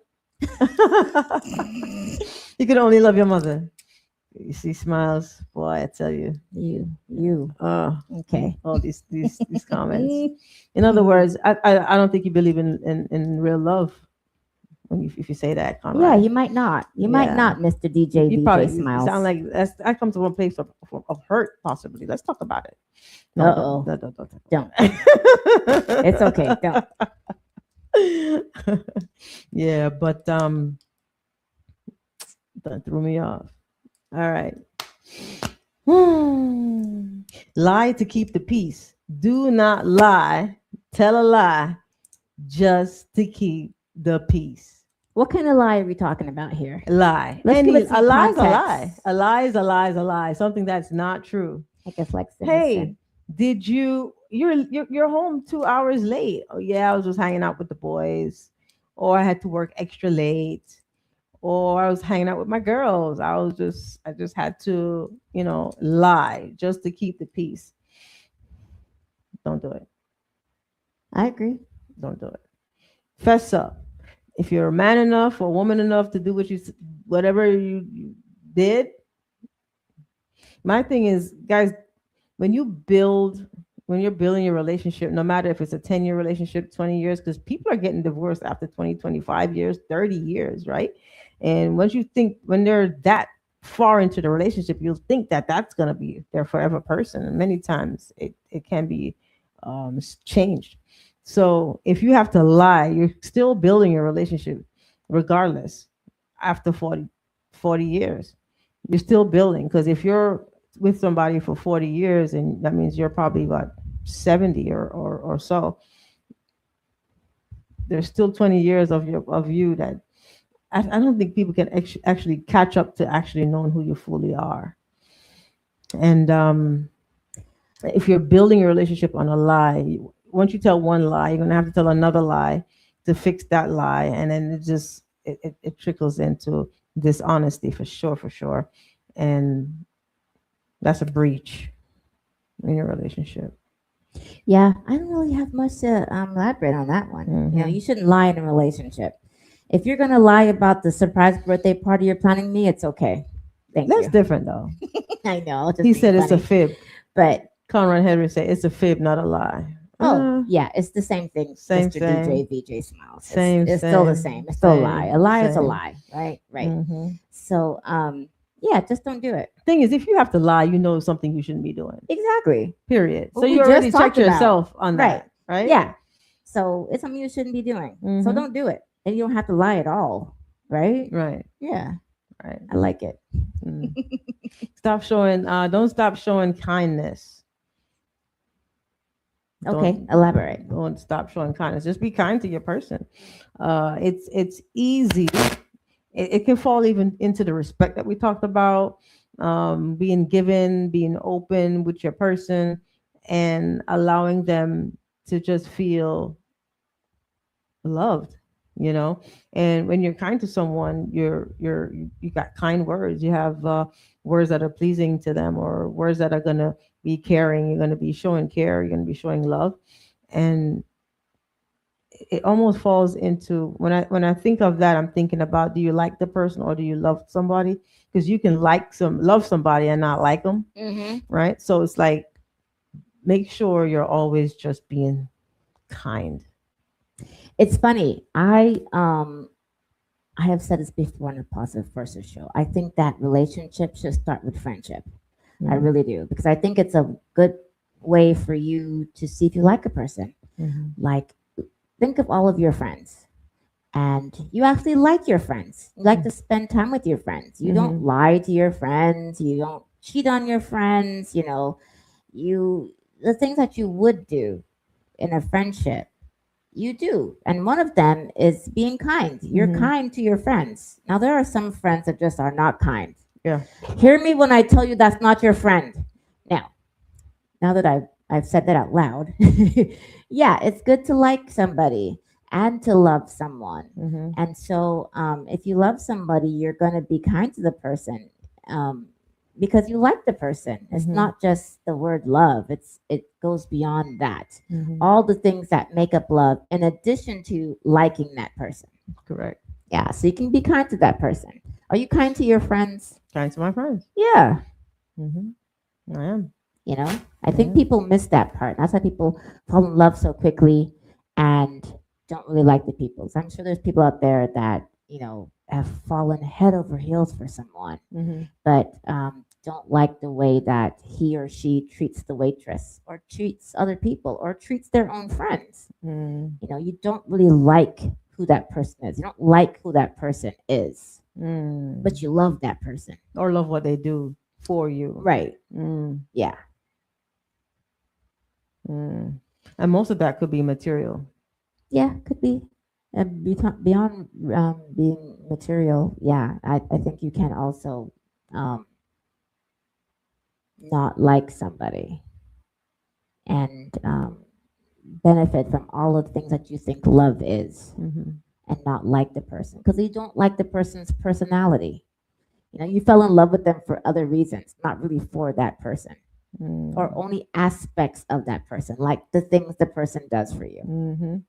Speaker 1: You can only love your mother. You see smiles, boy. I tell you.
Speaker 2: You. Okay.
Speaker 1: All these comments. In other words, I don't think you believe in real love. If you say that, Conrad.
Speaker 2: Yeah, you might not. You might not, Mr. DJ.
Speaker 1: You
Speaker 2: DJ
Speaker 1: probably
Speaker 2: Smiles.
Speaker 1: sound like that comes from a place of hurt, possibly. Let's talk about it.
Speaker 2: No, don't. It's okay. Don't.
Speaker 1: Yeah, but that threw me off. All right. Lie to keep the peace. Do not lie. Tell a lie just to keep the peace.
Speaker 2: What kind of lie are we talking about here?
Speaker 1: Lie.
Speaker 2: Let's give it some
Speaker 1: a lie is a
Speaker 2: context.
Speaker 1: lie. A lie is a lie is a lie. Something that's not true.
Speaker 2: I guess like
Speaker 1: hey, did you're home 2 hours late? Oh yeah, I was just hanging out with the boys, or I had to work extra late, or I was hanging out with my girls. I just had to, lie just to keep the peace. Don't do it.
Speaker 2: I agree.
Speaker 1: Don't do it. Fess up. If you're a man enough or woman enough to do whatever you did. My thing is, guys, when you're building your relationship, no matter if it's a 10-year relationship, 20 years, because people are getting divorced after 20, 25 years, 30 years, right? And when they're that far into the relationship, you'll think that that's going to be their forever person. And many times it can be changed. So if you have to lie, you're still building your relationship regardless after 40 years. You're still building, because if you're with somebody for 40 years, and that means you're probably about 70 or so, there's still 20 years of you that I don't think people can actually catch up to actually knowing who you fully are. And if you're building your relationship on a lie, once you tell one lie, you're gonna have to tell another lie to fix that lie, and then it trickles into dishonesty for sure, for sure, and that's a breach in your relationship.
Speaker 2: Yeah, I don't really have much to elaborate on that one. You know,
Speaker 1: Mhm.
Speaker 2: you shouldn't lie in a relationship. If you're gonna lie about the surprise birthday party you're planning me, it's okay. Thank
Speaker 1: That's
Speaker 2: you.
Speaker 1: different though.
Speaker 2: I know, just
Speaker 1: He
Speaker 2: being
Speaker 1: said it's a
Speaker 2: funny.
Speaker 1: fib.
Speaker 2: But
Speaker 1: Conrad Henry said it's a fib, not a lie.
Speaker 2: oh yeah, it's the same thing,
Speaker 1: Same,
Speaker 2: Mr.
Speaker 1: same,
Speaker 2: DJ VJ Smiles.
Speaker 1: same,
Speaker 2: It's still the same. It's still a lie. A lie is a
Speaker 1: same.
Speaker 2: lie, right? Right.
Speaker 1: Hmm.
Speaker 2: So yeah, just don't do it.
Speaker 1: Thing is, if you have to lie, you know something you shouldn't be doing.
Speaker 2: Exactly.
Speaker 1: Period.
Speaker 2: What
Speaker 1: So
Speaker 2: we
Speaker 1: you
Speaker 2: just
Speaker 1: already
Speaker 2: talked
Speaker 1: checked
Speaker 2: about.
Speaker 1: yourself on that, right?
Speaker 2: Yeah. So it's something you shouldn't be doing. So
Speaker 1: Mhm.
Speaker 2: don't do it. And you don't have to lie at all. Right?
Speaker 1: Right.
Speaker 2: Yeah.
Speaker 1: Right.
Speaker 2: I like it.
Speaker 1: Mm. Stop showing. Don't stop showing kindness.
Speaker 2: Okay, elaborate.
Speaker 1: Don't stop showing kindness. Just be kind to your person. It's easy. It can fall even into the respect that we talked about. Being given, being open with your person, and allowing them to just feel loved, you know. And when you're kind to someone, you got kind words. You have words that are pleasing to them, or words that are gonna be caring. You're gonna be showing care. You're gonna be showing love, and it almost falls into when I think of that, I'm thinking about, do you like the person or do you love somebody? Because you can love somebody and not like them,
Speaker 2: Mm-hmm.
Speaker 1: right? So it's like, make sure you're always just being kind.
Speaker 2: It's funny. I have said this before in a Positive Versus show. I think that relationship should start with friendship. I
Speaker 1: Mhm.
Speaker 2: really do. Because I think it's a good way for you to see if you like a person.
Speaker 1: Mhm.
Speaker 2: Like, think of all of your friends. And you actually like your friends. You like to spend time with your friends. You don't
Speaker 1: Mhm.
Speaker 2: lie to your friends. You don't cheat on your friends. You know, the things that you would do in a friendship, you do. And one of them is being kind. You're
Speaker 1: Mhm.
Speaker 2: kind to your friends. Now, there are some friends that just are not kind.
Speaker 1: Yeah.
Speaker 2: Hear me when I tell you that's not your friend. Now that I've said that out loud, yeah, it's good to like somebody and to love someone.
Speaker 1: Mhm.
Speaker 2: And so, if you love somebody, you're going to be kind to the person, because you like the person. It's
Speaker 1: Mhm.
Speaker 2: not just the word love. It goes beyond that.
Speaker 1: Mhm.
Speaker 2: All the things that make up love, in addition to liking that person.
Speaker 1: Correct.
Speaker 2: Yeah, so you can be kind to that person. Are you kind to your friends?
Speaker 1: Kind to my friends.
Speaker 2: Yeah.
Speaker 1: Mhm. I am.
Speaker 2: You know, I think
Speaker 1: Yeah.
Speaker 2: people miss that part. That's why people fall in love so quickly and don't really like the people. So I'm sure there's people out there that, you know, have fallen head over heels for someone,
Speaker 1: Mhm.
Speaker 2: but don't like the way that he or she treats the waitress or treats other people or treats their own friends.
Speaker 1: Mm.
Speaker 2: You know, you don't really like who that person is. You don't like who that person is,
Speaker 1: Mm.
Speaker 2: but you love that person.
Speaker 1: Or love what they do for you.
Speaker 2: Right.
Speaker 1: Mm.
Speaker 2: Yeah.
Speaker 1: Mm. And most of that could be material.
Speaker 2: Yeah, could be. And beyond being material, yeah, I think you can also um, not like somebody and benefit from all of the things that you think love is,
Speaker 1: Mhm.
Speaker 2: and not like the person because you don't like the person's personality. You know, you fell in love with them for other reasons, not really for that person,
Speaker 1: Mm.
Speaker 2: or only aspects of that person, like the things the person does for you.
Speaker 1: Mhm.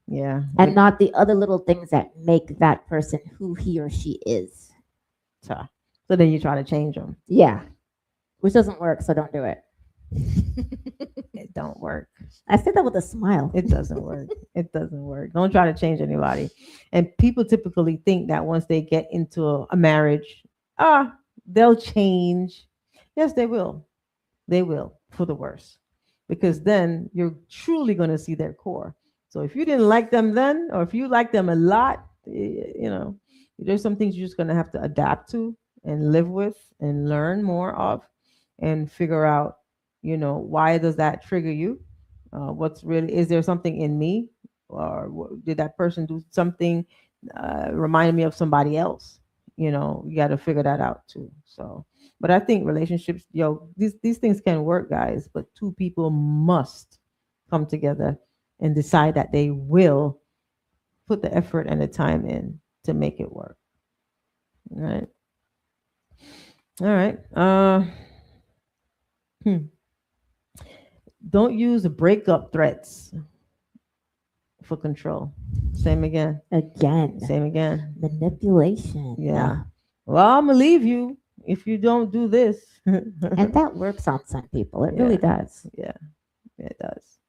Speaker 1: Yeah.
Speaker 2: And not the other little things that make that person who he or she is.
Speaker 1: So then you try to change them.
Speaker 2: Yeah, which doesn't work, so don't do it.
Speaker 1: It don't work.
Speaker 2: I said that with a smile.
Speaker 1: It doesn't work. It doesn't work. Don't try to change anybody. And people typically think that once they get into a marriage, they'll change. Yes, they will. They will, for the worse, because then you're truly going to see their core. So if you didn't like them then, or if you like them a lot, you know, there's some things you're just going to have to adapt to and live with and learn more of, and figure out, why does that trigger you? What's really, is there something in me, or did that person do something remind me of somebody else? you know, you got to figure that out too. So, but I think relationships, these things can work, guys, but two people must come together and decide that they will put the effort and the time in to make it work. All right. All right. Hmm. Don't use breakup threats for control. Same again.
Speaker 2: Again.
Speaker 1: Same again.
Speaker 2: Manipulation.
Speaker 1: Yeah. Well, I'm gonna leave you if you don't do this.
Speaker 2: And that works on some people. It really does.
Speaker 1: Yeah, it does.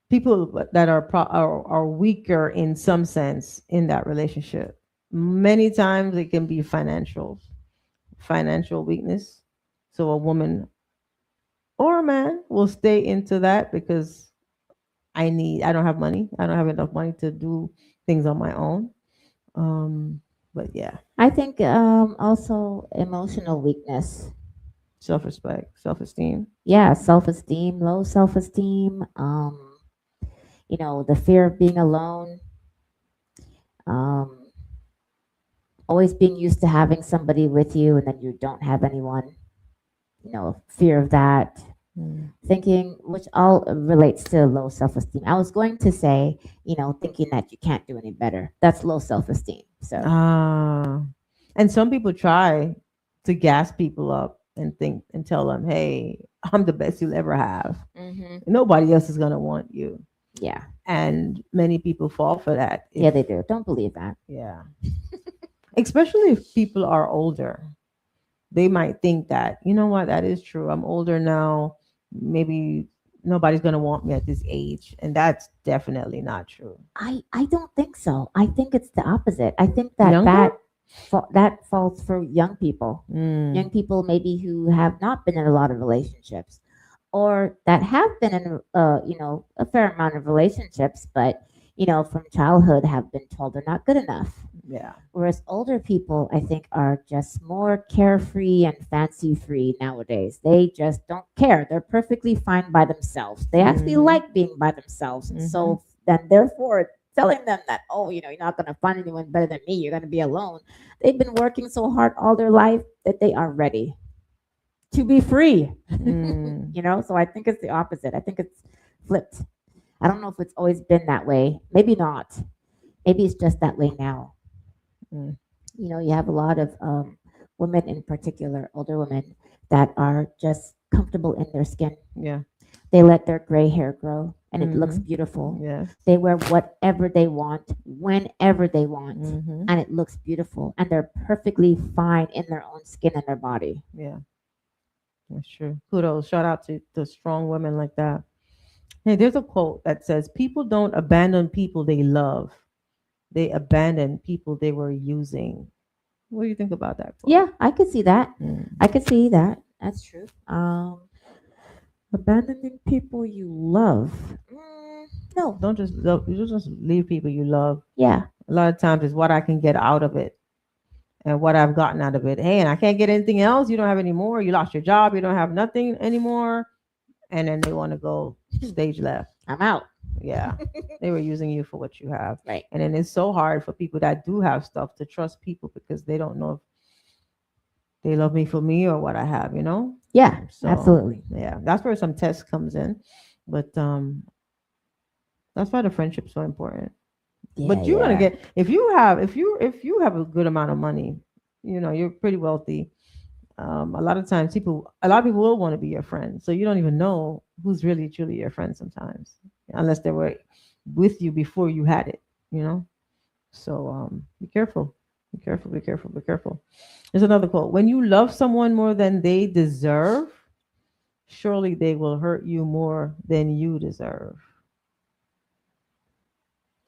Speaker 1: People that are weaker in some sense in that relationship. Many times it can be financial weakness. So a woman or a man will stay into that because I don't have money. I don't have enough money to do things on my own. But yeah,
Speaker 2: I think also emotional weakness.
Speaker 1: self-respect, self-esteem.
Speaker 2: Yeah, self-esteem, low self-esteem. The fear of being alone. Um, Always being used to having somebody with you and then you don't have anyone. Fear of that. Thinking, which all relates to low self-esteem. I was going to say, thinking that you can't do any better. That's low self-esteem. So
Speaker 1: and some people try to gas people up and think and tell them, hey, I'm the best you'll ever have. Nobody else is going to want you.
Speaker 2: Yeah.
Speaker 1: And many people fall for that.
Speaker 2: Yeah, they do. Don't believe that.
Speaker 1: Yeah. Especially if people are older. They might think that, you know what, that is true. I'm older now. Maybe nobody's going to want me at this age. And that's definitely not true.
Speaker 2: I don't think so. I think it's the opposite. I think that
Speaker 1: Younger?
Speaker 2: that falls for young people. Young people maybe who have not been in a lot of relationships or that have been in, a fair amount of relationships, but, from childhood have been told they're not good enough.
Speaker 1: Yeah.
Speaker 2: Whereas older people, I think, are just more carefree and fancy free nowadays. They just don't care. They're perfectly fine by themselves. They actually like being by themselves. So then, therefore, telling them that, oh, you're not going to find anyone better than me. You're going to be alone. They've been working so hard all their life that they are ready to be free. So I think it's the opposite. I think it's flipped. I don't know if it's always been that way. Maybe not. Maybe it's just that way now. You have a lot of women in particular, older women, that are just comfortable in their skin.
Speaker 1: Yeah.
Speaker 2: They let their gray hair grow and it looks beautiful.
Speaker 1: Yeah.
Speaker 2: They wear whatever they want, whenever they want, and it looks beautiful. And they're perfectly fine in their own skin and their body.
Speaker 1: Yeah. That's true. Kudos. Shout out to the strong women like that. Hey, there's a quote that says, people don't abandon people they love. They abandon people they were using. What do you think about that quote?
Speaker 2: Yeah, I could see that. I could see that. That's true. Abandoning people you love. No.
Speaker 1: Don't just leave people you love.
Speaker 2: Yeah.
Speaker 1: A lot of times it's what I can get out of it and what I've gotten out of it. Hey, and I can't get anything else. You don't have any more. You lost your job. You don't have nothing anymore. And then they want to go stage left.
Speaker 2: I'm out.
Speaker 1: Yeah. They were using you for what you have.
Speaker 2: Right.
Speaker 1: And then it's so hard for people that do have stuff to trust people because they don't know if they love me for me or what I have,
Speaker 2: Yeah,
Speaker 1: so,
Speaker 2: absolutely.
Speaker 1: Yeah. That's where some test comes in. But that's why the friendship's so important. Yeah, but you're gonna get if you have a good amount of money, you're pretty wealthy. A lot of people will want to be your friend. So you don't even know who's really truly your friend sometimes, unless they were with you before you had it, So be careful. Be careful, be careful, be careful. There's another quote. When you love someone more than they deserve, surely they will hurt you more than you deserve.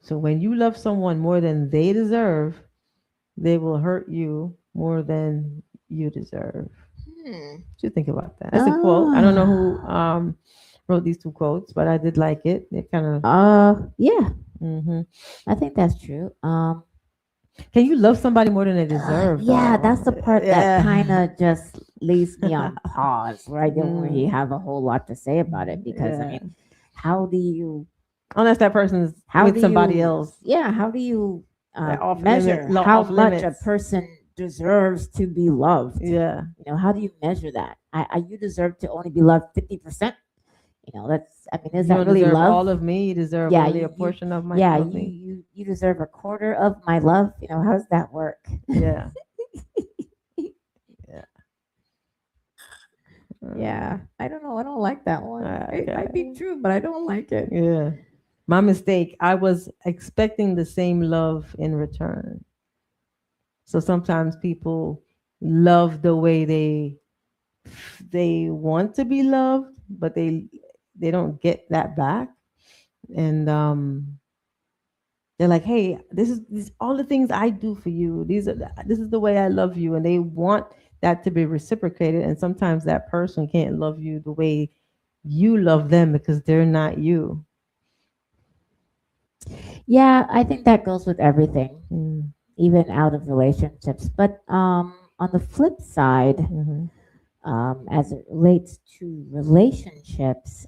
Speaker 1: So when you love someone more than they deserve, they will hurt you more than you deserve. What do you think about that? That's a quote. I don't know who wrote these two quotes, but I did like it. It kind of
Speaker 2: yeah. I think that's true.
Speaker 1: Can you love somebody more than they deserve?
Speaker 2: Yeah, that's the part that kind of just leaves me on pause, where I don't really have a whole lot to say about it because I mean, how do you?
Speaker 1: Unless that person's with somebody else.
Speaker 2: Yeah, how do you measure how much a person deserves to be loved.
Speaker 1: Yeah.
Speaker 2: How do you measure that? You deserve to only be loved 50%. That's, I mean, is
Speaker 1: You
Speaker 2: that really
Speaker 1: deserve
Speaker 2: love?
Speaker 1: all of me. You deserve only a portion of my of me.
Speaker 2: You deserve a quarter of my love. How does that work?
Speaker 1: Yeah. Yeah.
Speaker 2: Yeah. I don't know. I don't like that one. It might be true, but I don't like it.
Speaker 1: Yeah. My mistake. I was expecting the same love in return. So sometimes people love the way they want to be loved, but they don't get that back. And they're like, hey, this is all the things I do for you. This is the way I love you, and they want that to be reciprocated. And sometimes that person can't love you the way you love them because they're not you.
Speaker 2: Yeah, I think that goes with everything, even out of relationships. But on the flip side, as it relates to relationships,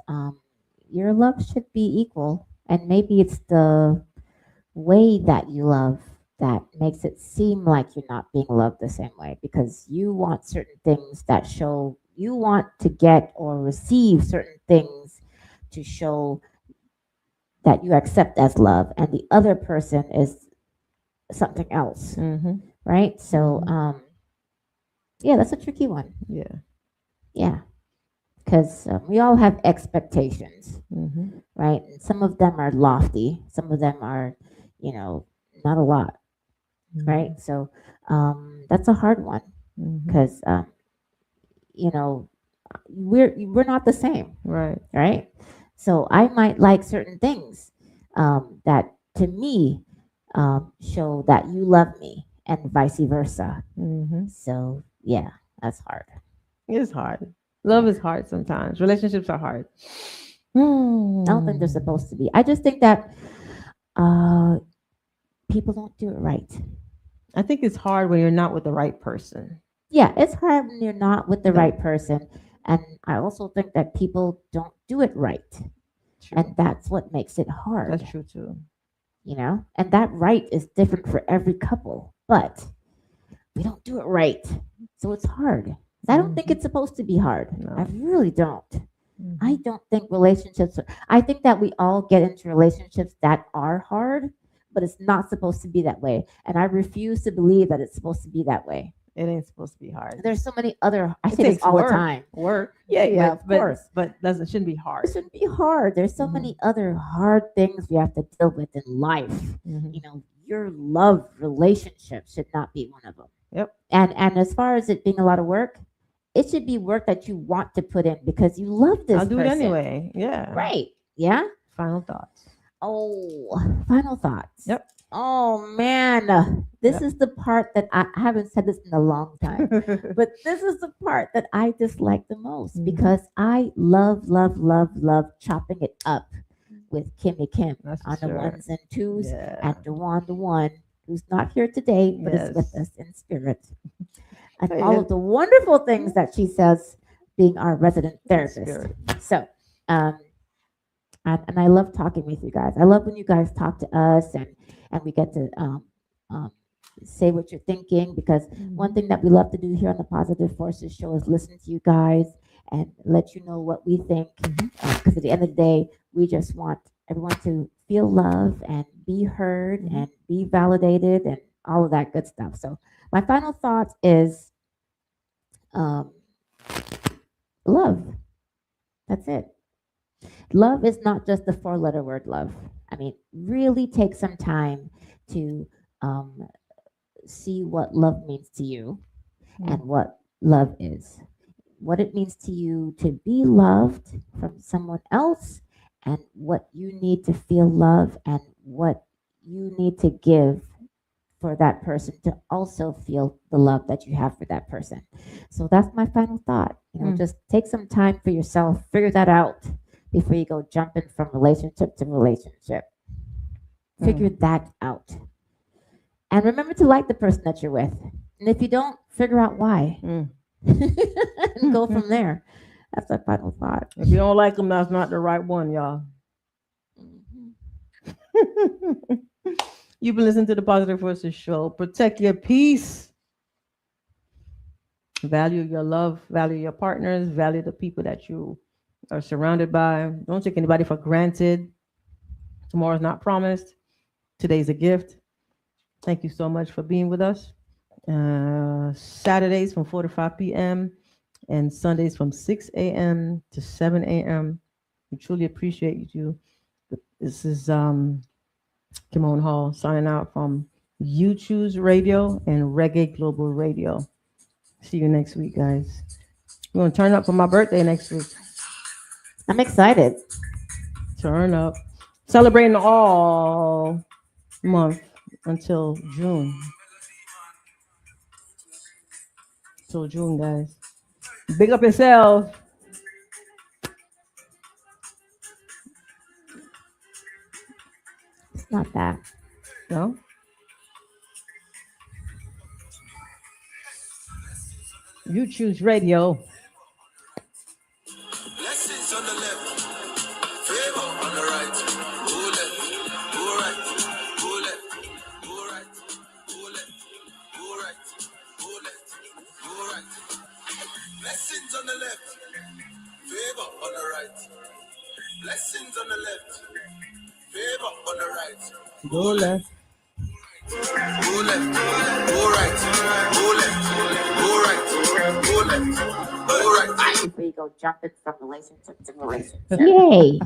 Speaker 2: your love should be equal. And maybe it's the way that you love that makes it seem like you're not being loved the same way, because you want certain things that show you want to get or receive certain things to show that you accept as love, and the other person is something else, right? So yeah, that's a tricky one. Yeah, because we all have expectations, right? And some of them are lofty, some of them are not a lot, right? So that's a hard one, because we're not the same, right? So I might like certain things that to me show that you love me, and vice versa. So yeah, that's hard.
Speaker 1: It's hard. Love is hard sometimes. Relationships are hard.
Speaker 2: I don't think they're supposed to be. I just think that people don't do it right.
Speaker 1: I think it's hard when you're not with the right person.
Speaker 2: Yeah, it's hard when you're not with the right person. And I also think that people don't do it right.
Speaker 1: True.
Speaker 2: And that's what makes it hard.
Speaker 1: That's true too.
Speaker 2: And that right is different for every couple, but we don't do it right. So it's hard. I don't think it's supposed to be hard. No. I really don't. I don't think I think that we all get into relationships that are hard, but it's not supposed to be that way. And I refuse to believe that it's supposed to be that way.
Speaker 1: It ain't supposed to be hard.
Speaker 2: There's so many other, I say this all the time.
Speaker 1: Work.
Speaker 2: Yeah, of course.
Speaker 1: But it shouldn't be hard.
Speaker 2: It shouldn't be hard. There's so many other hard things we have to deal with in life. Your love relationship should not be one of them.
Speaker 1: Yep.
Speaker 2: And as far as it being a lot of work, it should be work that you want to put in because you love this
Speaker 1: I'll do it anyway. Yeah.
Speaker 2: Right. Yeah.
Speaker 1: Final thoughts.
Speaker 2: Oh, final thoughts.
Speaker 1: Yep.
Speaker 2: Oh man, this is the part that I haven't said this in a long time, but this is the part that I dislike the most because I love chopping it up with Kimmy Kim on the ones and twos and Dewan the one who's not here today but is with us in spirit, and all of the wonderful things that she says, being our resident therapist. So, and I love talking with you guys. I love when you guys talk to us and we get to say what you're thinking, because one thing that we love to do here on the Positive Forces Show is listen to you guys and let you know what we think. Because at the end of the day, we just want everyone to feel love and be heard and be validated and all of that good stuff. So my final thought is love. That's it. Love is not just the 4-letter word love. I mean, really take some time to see what love means to you and what love is. What it means to you to be loved from someone else, and what you need to feel love and what you need to give for that person to also feel the love that you have for that person. So that's my final thought. Just take some time for yourself, figure that out before you go jumping from relationship to relationship. Figure that out. And remember to like the person that you're with. And if you don't, figure out why. And go from there. That's my final thought.
Speaker 1: If you don't like them, that's not the right one, y'all. You've been listening to the Positive Forces Show. Protect your peace. Value your love. Value your partners. Value the people that you are surrounded by. Don't take anybody for granted. Tomorrow's not promised. Today's a gift. Thank you so much for being with us. Saturdays from 4 to 5 p.m. and Sundays from 6 a.m. to 7 a.m. We truly appreciate you. This is Kimon Hall signing out from You Choose Radio and Reggae Global Radio. See you next week, guys. We're going to turn up for my birthday next week.
Speaker 2: I'm excited.
Speaker 1: Turn up. Celebrating all month until June. Till June, guys. Big up yourself.
Speaker 2: It's not that.
Speaker 1: No? You Choose Radio.
Speaker 3: Blessings on the left, favor on the right. Who left? Who right? Who left? Who right? Who left? Who right? Who left? Who right? Blessings on the left, favor on the right. Blessings on the left, favor on the right.
Speaker 1: Go left.
Speaker 3: Who left? Who right? Who left? Who right? Who left? Who right?
Speaker 2: Before you go jumping from relationship to relationship. Yay.